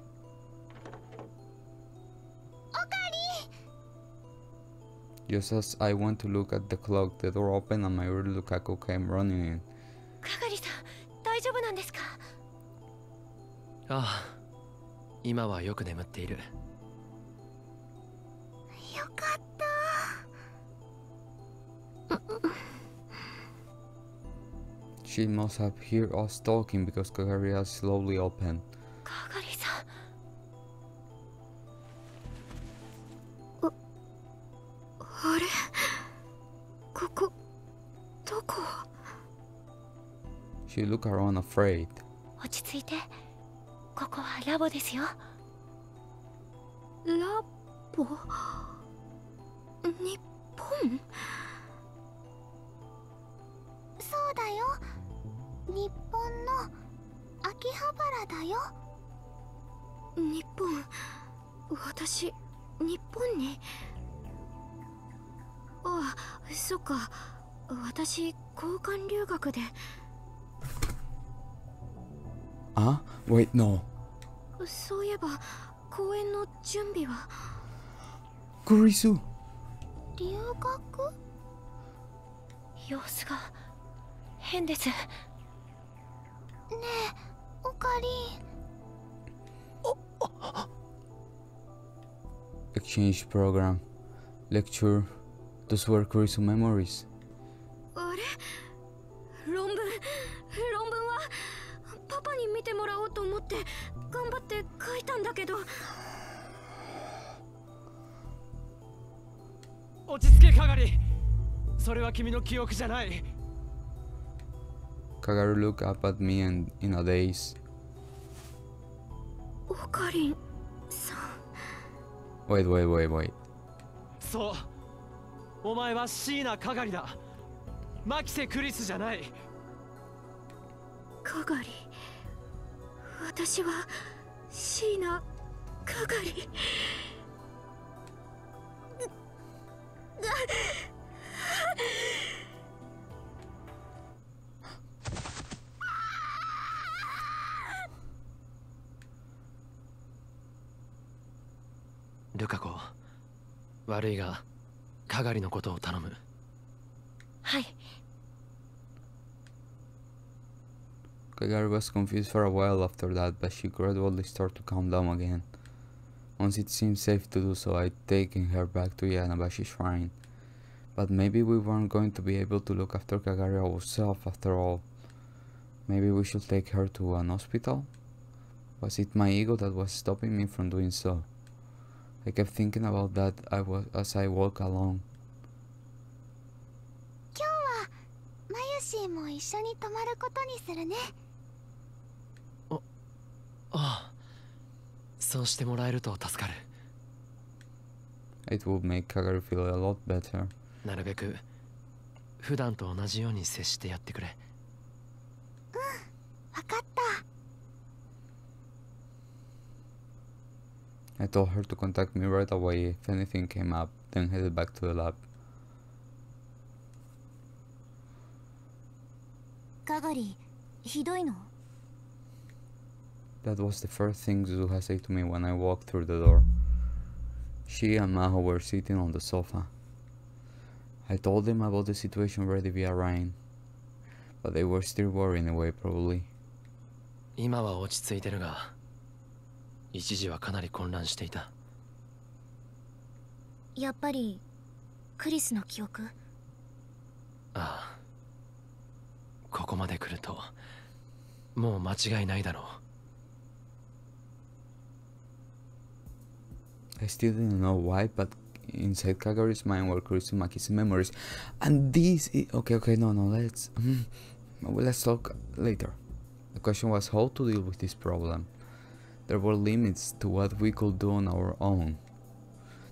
Just as I went to look at the clock, the door opened and Mayuri Lukaku came running in. 係さん、大丈夫なんですか？ああ、今はよく眠っている。よかった。She must have heard us talking because Kagari has slowly opened. かがりさん。あれ？ここ、どこ？ She looked around afraid. 落ち着いて。ここはラボですよ。ラボ？日本？そうだよ。日本の秋葉原だよ。日本。私、日本に。ああ、そっか。私、交換留学で。Ah? Wait, no. そういえば、公演の準備は。Kurisu! 留学？様子が変です。ねえ、おかり。Exchange program. Lecture. Those were Kurisu memories. あれ？論文はパパに見てもらおうと思って頑張って書いたんだけど。落ち着け、かがり。それは君の記憶じゃない。Kagari looked up at me and in a daze. オカリンさん。Wait. そう。お前はシーナ・かがりだ。マキセ・クリスじゃない。かがり。私はシーナ・かがり。ルカ子、悪いがかがりのことを頼む。はい。 Kagari was confused for a while after that, but she gradually started to calm down again. Once it seemed safe to do so, I'd taken her back to Yanabashi Shrine. But maybe we weren't going to be able to look after Kagari ourselves after all. Maybe we should take her to an hospital? Was it my ego that was stopping me from doing so? I kept thinking about that as I walked along. 今日はマユシーも一緒に泊まることにするね。ああ、そうしてもらえると助かる。It would make Kagari feel a lot better. なるべく普段と同じように接してやってくれ。わかった。 I told her to contact me right away if anything came up, then headed back to the lab. かがり、ひどいの？ That was the first thing Zuha said to me when I walked through the door. She and Maho were sitting on the sofa. I told them about the situation ready via Ryan, but they were still worrying away probably. 今は落ち着いてるが、一時はかなり混乱していた。やっぱりクリスの記憶？ああ、ここまで来るともう間違いないだろう。I still didn't know why, but inside Kagari's mind were Kurisu Maki's memories, and this is okay. No, let's talk later. The question was how to deal with this problem. There were limits to what we could do on our own.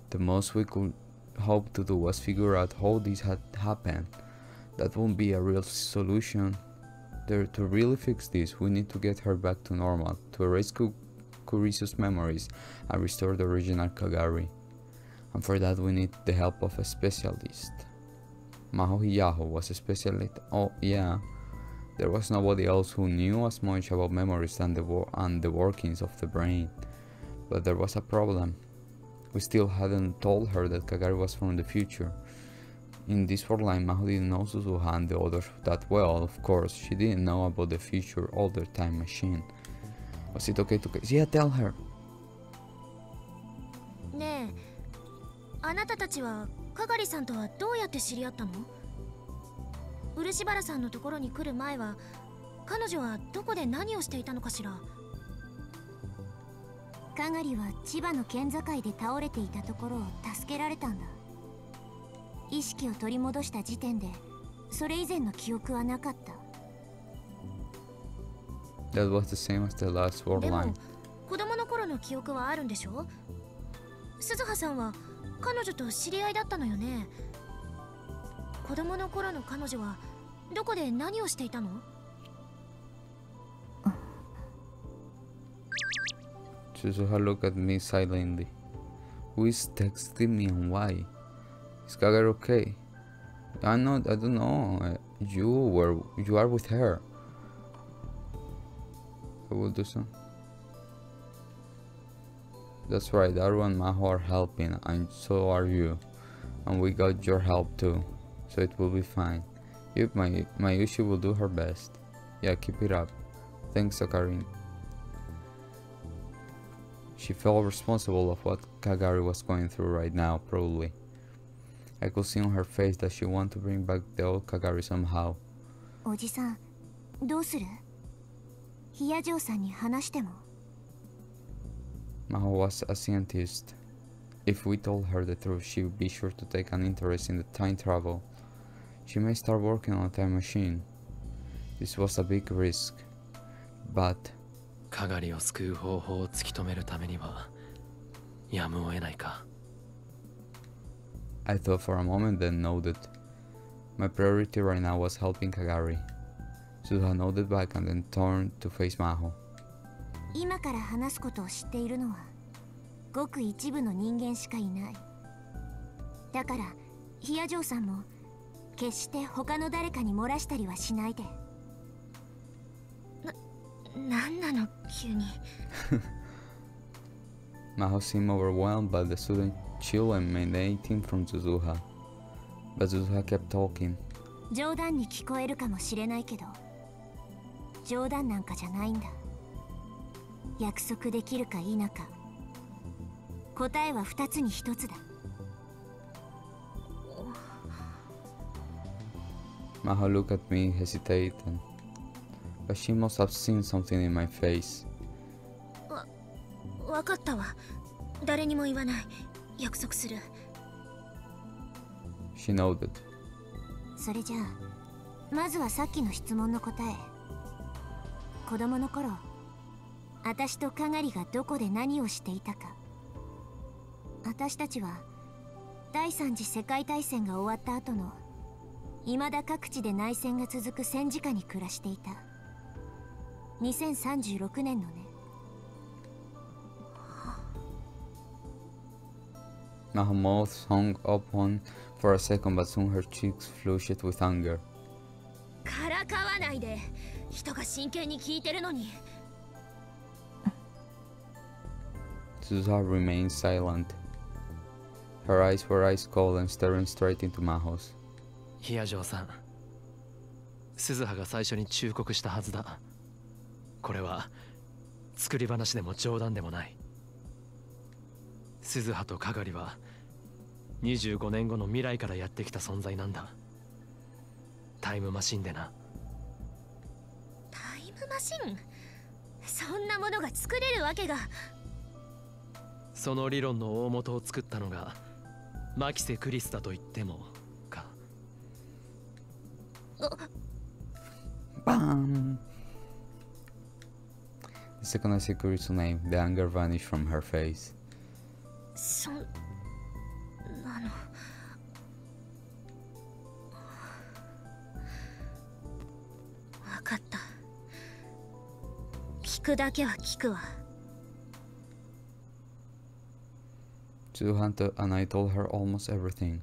The most we could hope to do was figure out how this had happened. That won't be a real solution. To really fix this, we need to get her back to normal, to erase Kurisu's memories and restore the original Kagari. And for that we need the help of a specialist. Maho Hiyaho was a specialist. Oh yeah, there was nobody else who knew as much about memories and the workings of the brain. But there was a problem. We still hadn't told her that Kagari was from the future. In this storyline, Maho didn't know Suzuha and the others that well, of course. She didn't know about the future older time machine. Was it okay to... Yeah, tell her. ねえ、あなたたちはかがりさんとはどうやって知り合ったの？漆原さんのところに来る前は彼女はどこで何をしていたのかしら？かがりは千葉の県境で倒れていたところを助けられたんだ。意識を取り戻した時点でそれ以前の記憶はなかった。 That was the same as the last word でも line. 子供の頃の記憶はあるんでしょ？鈴葉さんは彼女と知り合いだったのよね。子供の頃の彼女はどこで何をしていたのSuzuha looked at me silently. Who is texting me and why? Is Kagari okay? I don't know. You are with her. I will do so. That's right, Aru and Maho are helping, and so are you. And we got your help too, so it will be fine. Yep, my Yushi will do her best. Yeah, keep it up. Thanks, Sakarin. She felt responsible of what Kagari was going through right now, probably. I could see on her face that she wanted to bring back the old Kagari somehow. おじさん、どうする？ヒヤジョーさんに話しても。 Maho was a scientist. If we told her the truth, she would be sure to take an interest in the time travel. She may start working on a time machine. This was a big risk, but かがりを救う方法を突き止めるためにはやむを得ないか。 I thought for a moment, then nodded. My priority right now was helping Kagari. Suzuha nodded back and then turned to face Maho. 今から話すことを知っているのはごく一部の人間しかいない。だからヒヤジョーさんも決して他の誰かに漏らしたりはしないで。なんなの急に。Maho seemed overwhelmed by the sudden chill emanating from Suzuha. But Suzuha kept talking. 冗談に聞こえるかもしれないけど、冗談なんかじゃないんだ。約束できるか否か、答えは2つに1つだ。Maho looked at me, hesitating. But she must have seen something in my face. わかったわ。誰にも言わない。約束する。She nodded. それじゃあ、まずはさっきの質問の答え。子供の頃、私とかがりがどこで何をしていたか。私たちは第三次世界大戦が終わった後の未だ各地で内戦が続く戦時下に暮らしていた。2036年のね。Maho's mouth hung open for a second, but soon her cheeks flushed with anger. からかわないで。人が真剣に聞いてるのに。Suzuha remained silent. Her eyes were ice cold and staring straight into Maho's. ヒヤジョーさん、鈴葉が最初に忠告したはずだ。これは作り話でも冗談でもない。鈴葉とかがりは25年後の未来からやってきた存在なんだ。タイムマシンでな。タイムマシン？そんなものが作れるわけが。その理論の大元を作ったのがマキセ・クリスだと言ってもか。Bam! The second I said Kurisu name, the anger vanished from her face. そんなの。わかった。聞くだけは聞くわ。Suzuha and I told her almost everything.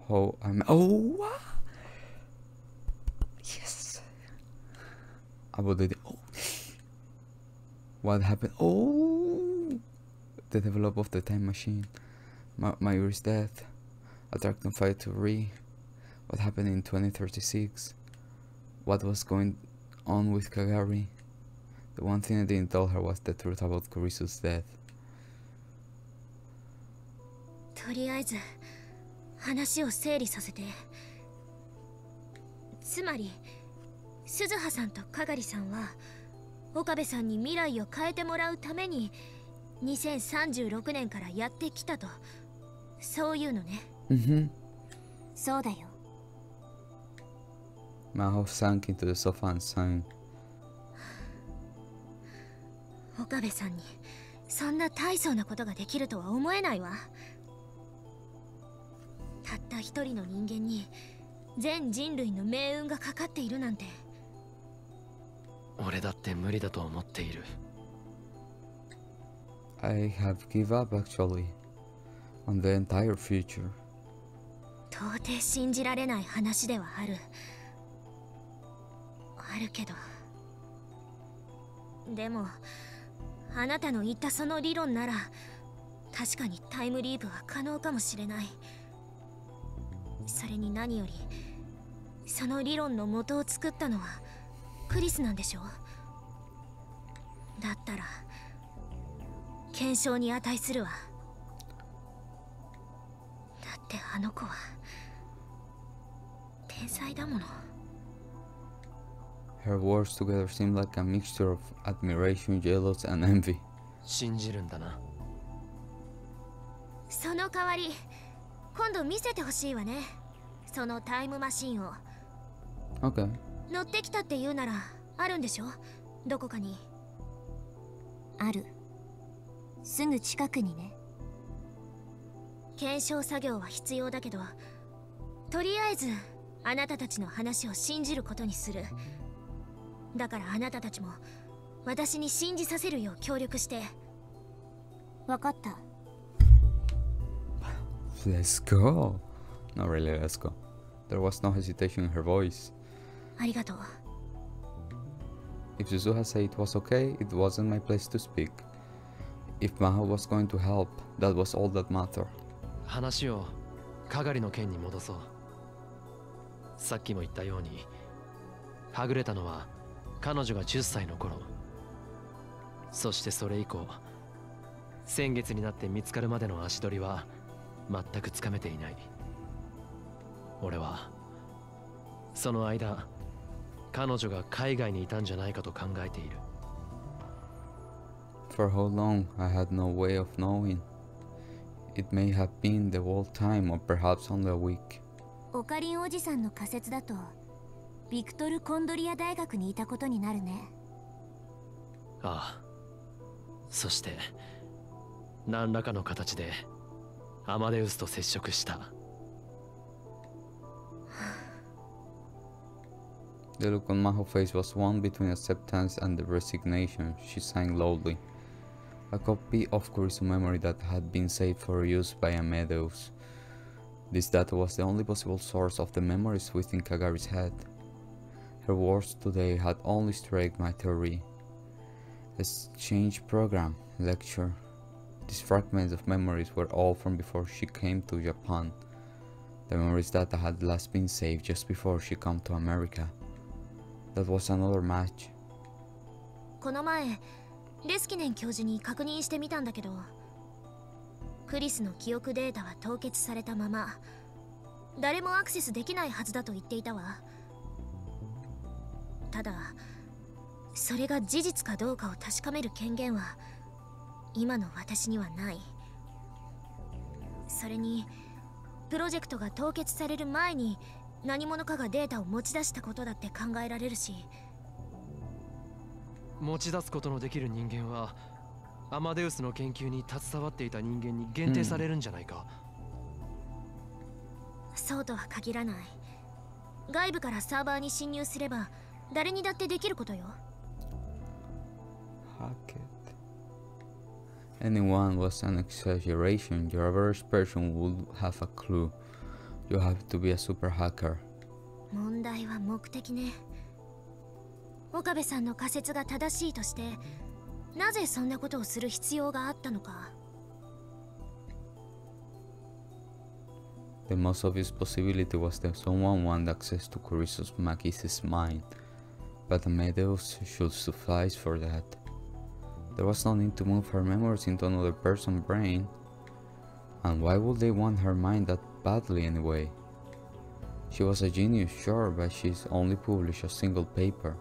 How I'm. Oh, what? Yes. About the. Oh. What happened? Oh, the develop of the time machine. Mayuri's death. Attracting fire to Re. What happened in 2036? What was going on with Kagari? The one thing I didn't tell her was the truth about Kurisu's death. とりあえず話を整理させて。つまり鈴葉さんとかがりさんは岡部さんに未来を変えてもらうために2036年からやってきたと、そういうのね。そうだよ。Maho sank into the sofa and sang. 岡部さんにそんな大層なことができるとは思えないわ。たった一人の人間に全人類の命運がかかっているなんて。俺だって無理だと思っている。I have give up actually on the entire future. 到底信じられない話ではあるけど、でもあなたの言ったその理論なら確かにタイムリープは可能かもしれない。それに何よりその理論の元を作ったのはクリスなんでしょ。だったら検証に値するわ。だってあの子は天才だもの。Her words together seemed like a mixture of admiration, jealous, and envy. 信じるんだな。その代わり今度見せてほしいわね、そのタイムマシンを。 Okay. 乗ってきたって言うならあるんでしょ、どこかに。ある。すぐ近くにね。検証作業は必要だけど、とりあえずあなたたちの話を信じることにする。だからあなたたちも私に信じさせるよう協力して。わかった。Let's go. Not really, let's go. There was no hesitation in her voice. ありがとう。 If Suzuha said it was okay, it wasn't my place to speak. If Maho was going to help, that was all that mattered. 話をかがりの件に戻そう。さっきも言ったようにはぐれたのは彼女が10歳の頃。そしてそれ以降先月になって見つかるまでの足取りは全くつかめていない。俺はその間彼女が海外にいたんじゃないかと考えている。 For how long, I had no way of knowing. It may have been the whole time or perhaps only a week. オカリンおじさんの仮説だとビクトル・コンドリア大学にいたことになるね。ああ。そして何らかの形でアマデウスと接触した。 The look on Maho's face was one between acceptance and resignation. She sang loudly. A copy of Kurisu's memory that had been saved for use by Amadeus. This data was the only possible source of the memories within Kagari's head. Her words today had only struck my theory. Exchange program, lecture. These fragments of memories were all from before she came to Japan. The memories data had last been saved just before she came to America. That was another match. この前レスキネン教授に確認してみたんだけど、クリスの記憶データは凍結されたまま誰もアクセスできないはずだと言っていたわ。ただそれが事実かどうかを確かめる権限は今の私にはない。それにプロジェクトが凍結される前に何者かがデータを持ち出したことだって考えられるし。持ち出すことのできる人間はアマデウスの研究に携わっていた人間に限定されるんじゃないか。そうとは限らない。外部からサーバーに侵入すれば誰にだってできることよ。 Hack it. Anyone was an exaggeration. Your average person would have a clue. You have to be a super hacker. 問題は目的ね。岡部さんの仮説が正しいとして、なぜそんなことをする必要があったのか。The most obvious possibility was that someone wanted access to Kurisu's MAKISE's mind, but Amadeus should suffice for that. There was no need to move her memories into another person's brain. And why would they want her mind that badly anyway? She was a genius, sure, but she's only published a single paper.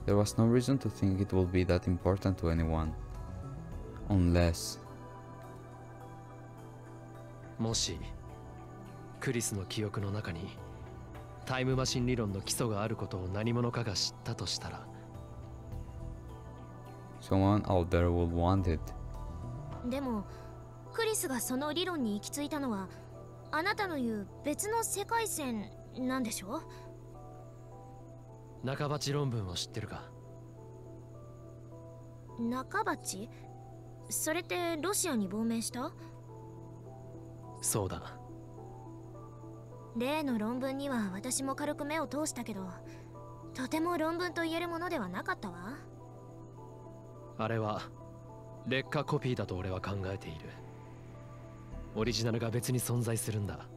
There was no reason to think it would be that important to anyone. Unless... もしクリスの記憶の中にタイムマシン理論の基礎があることを何者かが知ったとしたら、 someone out there would want it. でもクリスがその理論に行き着いたのはあなたの言う別の世界線なんでしょ？中鉢論文を知ってるか？中鉢？それってロシアに亡命した？そうだ。例の論文には私も軽く目を通したけど、とても論文と言えるものではなかったわ。あれは劣化コピーだと俺は考えている。オリジナルが別に存在するんだ。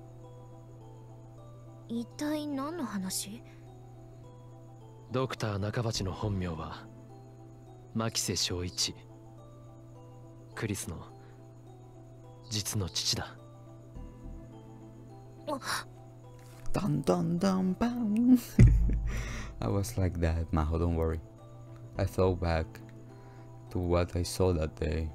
一体何の話？ドクター中鉢の本名は牧瀬正一。クリスの実の父だ。Dun dun dun bang. I was like that, Maho, don't worry. I thought back to what I saw that day.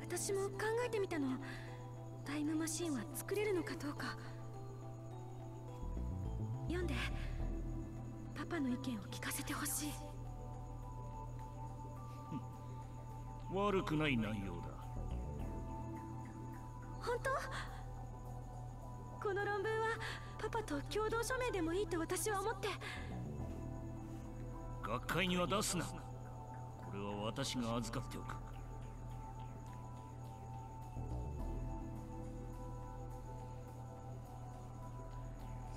私も考えてみたの。タイムマシンは作れるのかどうか。読んでパパの意見を聞かせてほしい。悪くない内容だ。本当？この論文はパパと共同署名でもいいと私は思って。学会には出すな。これは私が預かっておく。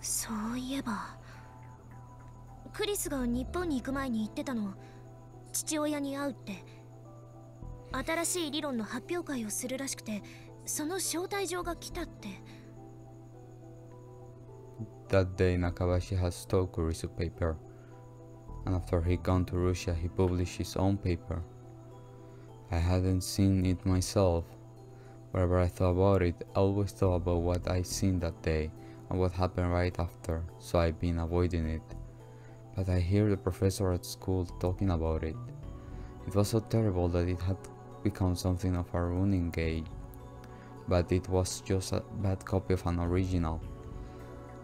そういえばクリスが日本に行く前に言ってたの、父親に会うって。新しい理論の発表会をするらしくて、その招待状が来たって。That day, Nakabashi had stole Kurisu paper, and after he gone to Russia, he published his own paper. I hadn't seen it myself. Whenever I thought about it, I always thought about what I seen that day and what happened right after, so I've been avoiding it. But I hear the professor at school talking about it. It was so terrible that it had become something of a running gag, but it was just a bad copy of an original.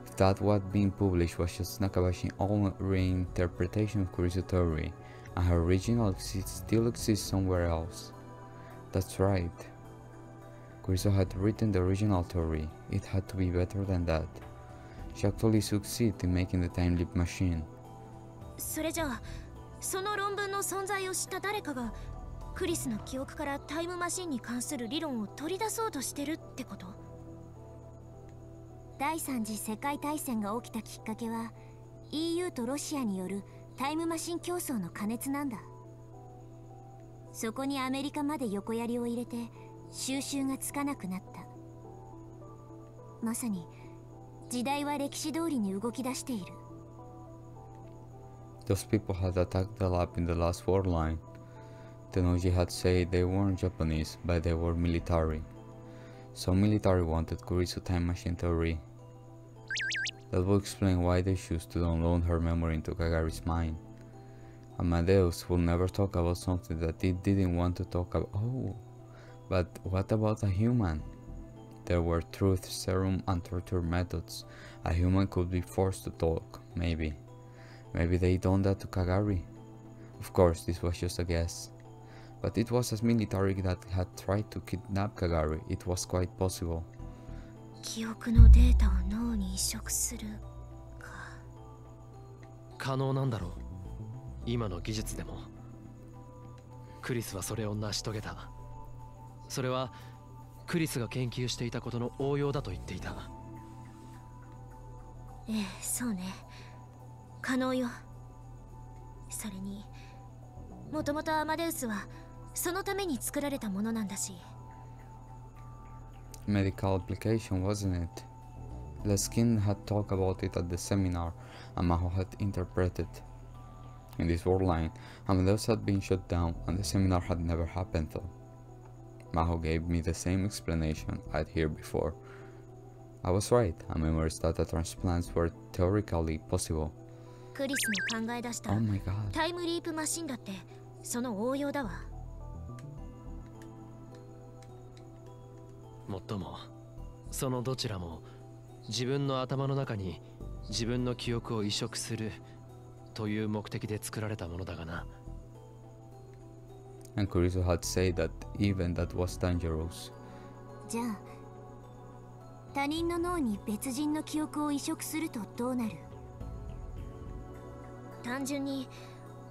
If that what being published was just Nakabashi's own reinterpretation of Kurisu theory, and her original still exists somewhere else. That's right. Kurisu had written the original theory. It had to be better than that. She actually succeeded in making the time leap machine. それじゃあ、その論文の存在を知った誰かがクリスの記憶からタイムマシンに関する理論を取り出そうとしてるってこと？第三次世界大戦が起きたきっかけは EU とロシアによるタイムマシン競争の過熱なんだ。そこにアメリカまで横やりを入れて収拾がつかなくなった。まさに時代は歴史通りに動き出している。Those people had attacked the lab in the last war line. Tenoji had said they weren't Japanese, but they were military. Some military wanted Kurisu time machine theory. That would explain why they chose to download her memory into Kagari's mind. Amadeus would never talk about something that he didn't want to talk about. Oh, but what about a human? There were truth serum and torture methods. A human could be forced to talk, maybe. Maybe they done that to Kagari. Of course, this was just a guess. But it was a military that had tried to kidnap Kagari. It was quite possible. 記憶のデータを脳に移植するか。可能なんだろう、今の技術でも。クリスはそれを成し遂げた。それはクリスが研究していたことの応用だと言っていた。ええ、そうね。可能よ。それにもともとアマデウスはそのために作られたものなんだし。 Medical application, wasn't it? The skin had talked about it at the seminar, and Maho had interpreted. In this world line, Amadeus had been shut down, and the seminar had never happened though. Maho gave me the same explanation I'd heard before. I was right, and memories that the transplants were theoretically possible. クリスの考え出した Oh my god. タイムリープマシンだってその応用だわ。もっともそのどちらも自分の頭の中に自分の記憶を移植するという目的で作られたものだがな。 And Kurisu had said that even that was dangerous. じゃあ他人の脳に別人の記憶を移植するとどうなる？単純に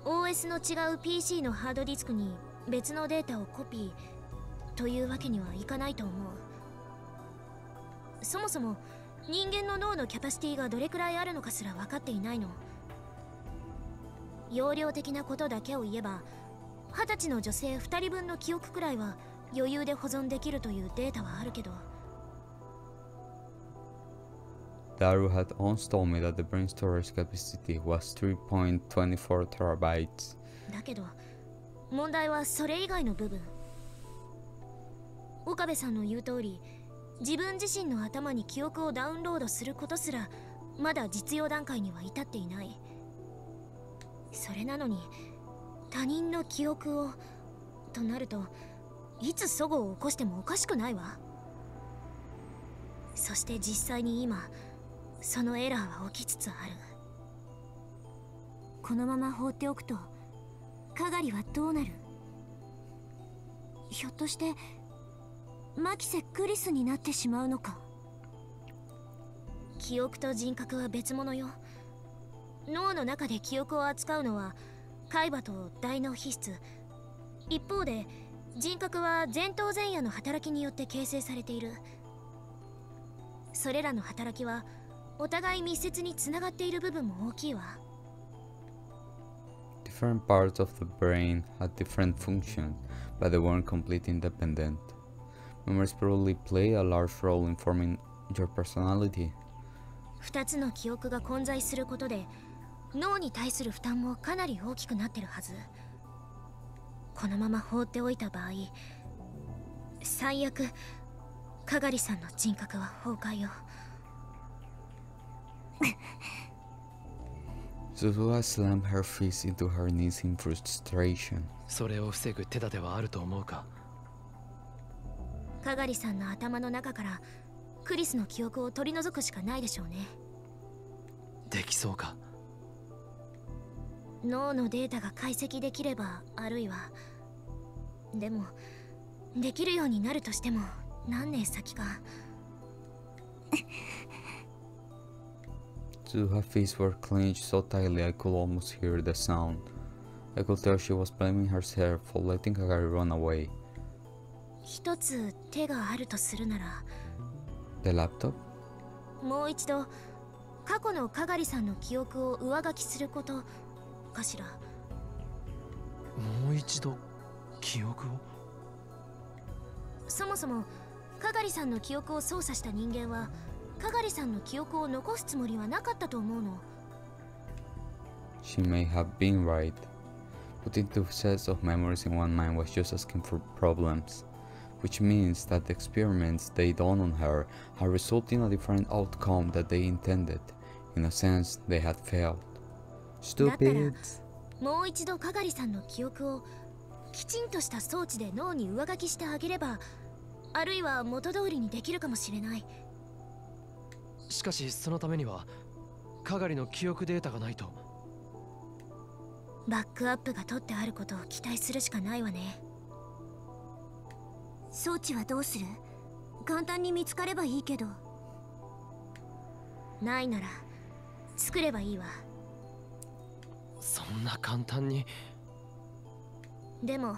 OS の違う PC のハードディスクに別のデータをコピーというわけにはいかないと思う。そもそも人間の脳のキャパシティがどれくらいあるのかすら分かっていないの。容量的なことだけを言えば20歳の女性2人分の記憶くらいは余裕で保存できるというデータはあるけど。 Daru had once told me that the brain storage capacity was 3.24 terabytes. だけど問題はそれ以外の部分。岡部さんの言う通り自分自身の頭に記憶をダウンロードすることすらまだ実用段階には至っていない。それなのに他人の記憶をとなるといつ齟齬を起こしてもおかしくないわ。そして実際に今そのエラーは起きつつある。このまま放っておくとカガリはどうなる？ひょっとしてマキセ・クリスになってしまうのか？記憶と人格は別物よ。脳の中で記憶を扱うのは海馬と大脳皮質。一方で人格は前頭前野の働きによって形成されている。それらの働きはお互い密接につながっている部分も大きいわ。 Different parts of the brain had different functions, but they weren't completely independent. Memories probably play a large role in forming your personality. 2つの記憶が混在することで脳に対する負担もかなり大きくなってるはず。このまま放っておいた場合、最悪カガリさんの人格は崩壊よ。Zuzua slammed her fist into her knees in frustration. それを防ぐ手立てはあると思うか？カガリさんの頭の中からクリスの記憶を取り除くしかないでしょうね。できそうか？脳のデータが解析できれば、あるいはでもできるようになるとしても何年先か。Zuha's fists were clenched so tightly I could almost hear the sound. I could tell she was blaming herself for letting Kagari run away. 一つ手があるとするなら The laptop? もう一度過去のカガリさんの記憶を上書きすることかしら。もう一度記憶を？そもそもカガリさんの記憶を操作した人間はカガリさんの記憶を残すつもりはなかったと思うの。 She may have been right. Putting two sets of memories in one mind was just asking for problems, which means that the experiments they done on her had resulted in a different outcome that they intended. In a sense, they had failed. だったら Stupid! もう一度カガリさんの記憶をきちんとした装置で脳に上書きしてあげれば、あるいは元通りにできるかもしれない。しかしそのためにはカガリの記憶データがないと。バックアップが取ってあることを期待するしかないわね。装置はどうする？簡単に見つかればいいけど。ないなら作ればいいわ。そんな簡単に？でも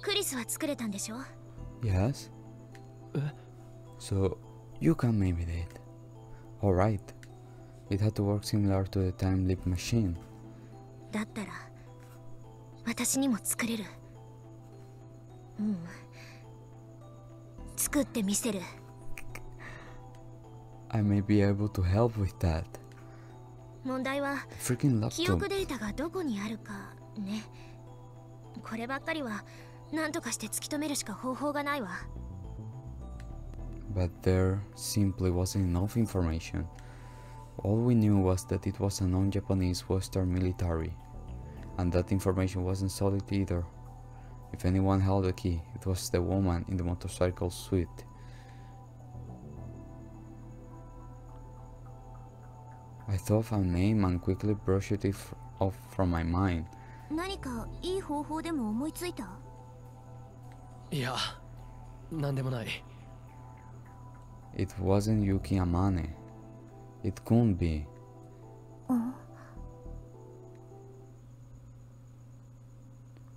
クリスは作れたんでしょ？ Yes? So, you can maybe did. Alright. It had to work similar to the time leap machine. だったら私にも作れる。うん。作ってみせる。I may be able to help with that. 問題は Freaking 記 laptop. 憶データがどこにあるかね。こればっかりは何とかして突き止めるしか方法がないわ。But there simply wasn't enough information. All we knew was that it was a non-Japanese Western military, and that information wasn't solid either. If anyone held the key, it was the woman in the motorcycle suite. I thought of a name and quickly brushed it off from my mind. 何かいい方法でも思いついた？いや、なんでもない。It wasn't Yuki Amane. It couldn't be.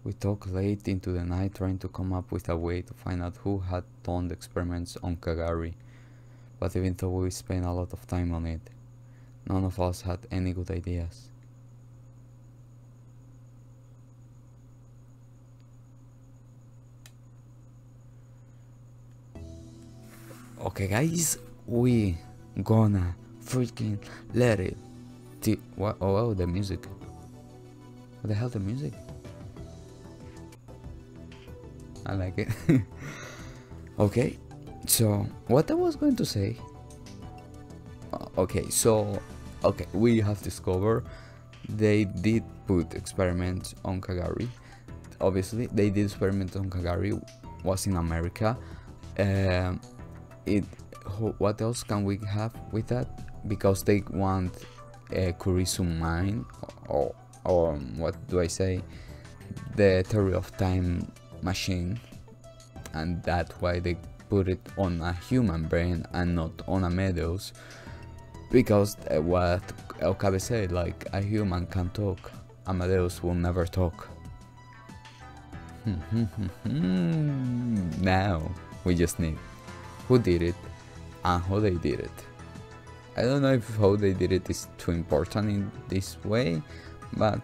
We talked late into the night trying to come up with a way to find out who had done the experiments on Kagari. But even though we spent a lot of time on it, none of us had any good ideas. Okay guys, we gonna freaking let it. What? Oh, the music. What the hell, the music? I like it. Okay, so what I was going to say. Okay, we have discovered they did put experiments on Kagari. Obviously, they did experiments on Kagari. Was in America. What else can we have with that? Because they want a Kurisu mine, or what do I say? The theory of time machine, and that's why they put it on a human brain and not on a Meadows. Because what Okabe said, like, a human can talk, Amadeus will never talk. Now we just need who did it and how they did it. I don't know if how they did it is too important in this way, but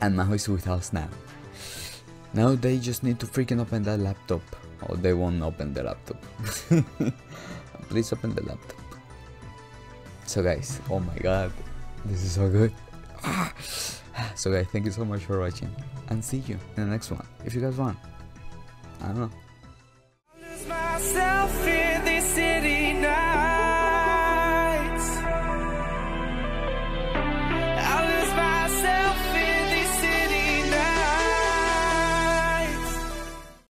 and now he's with us now. Now they just need to freaking open that laptop, or they won't open the laptop. Please open the laptop. So guys, oh my god, this is so good. So guys, thank you so much for watching, and see you in the next one. If you guys want, I don't know. Myself in this city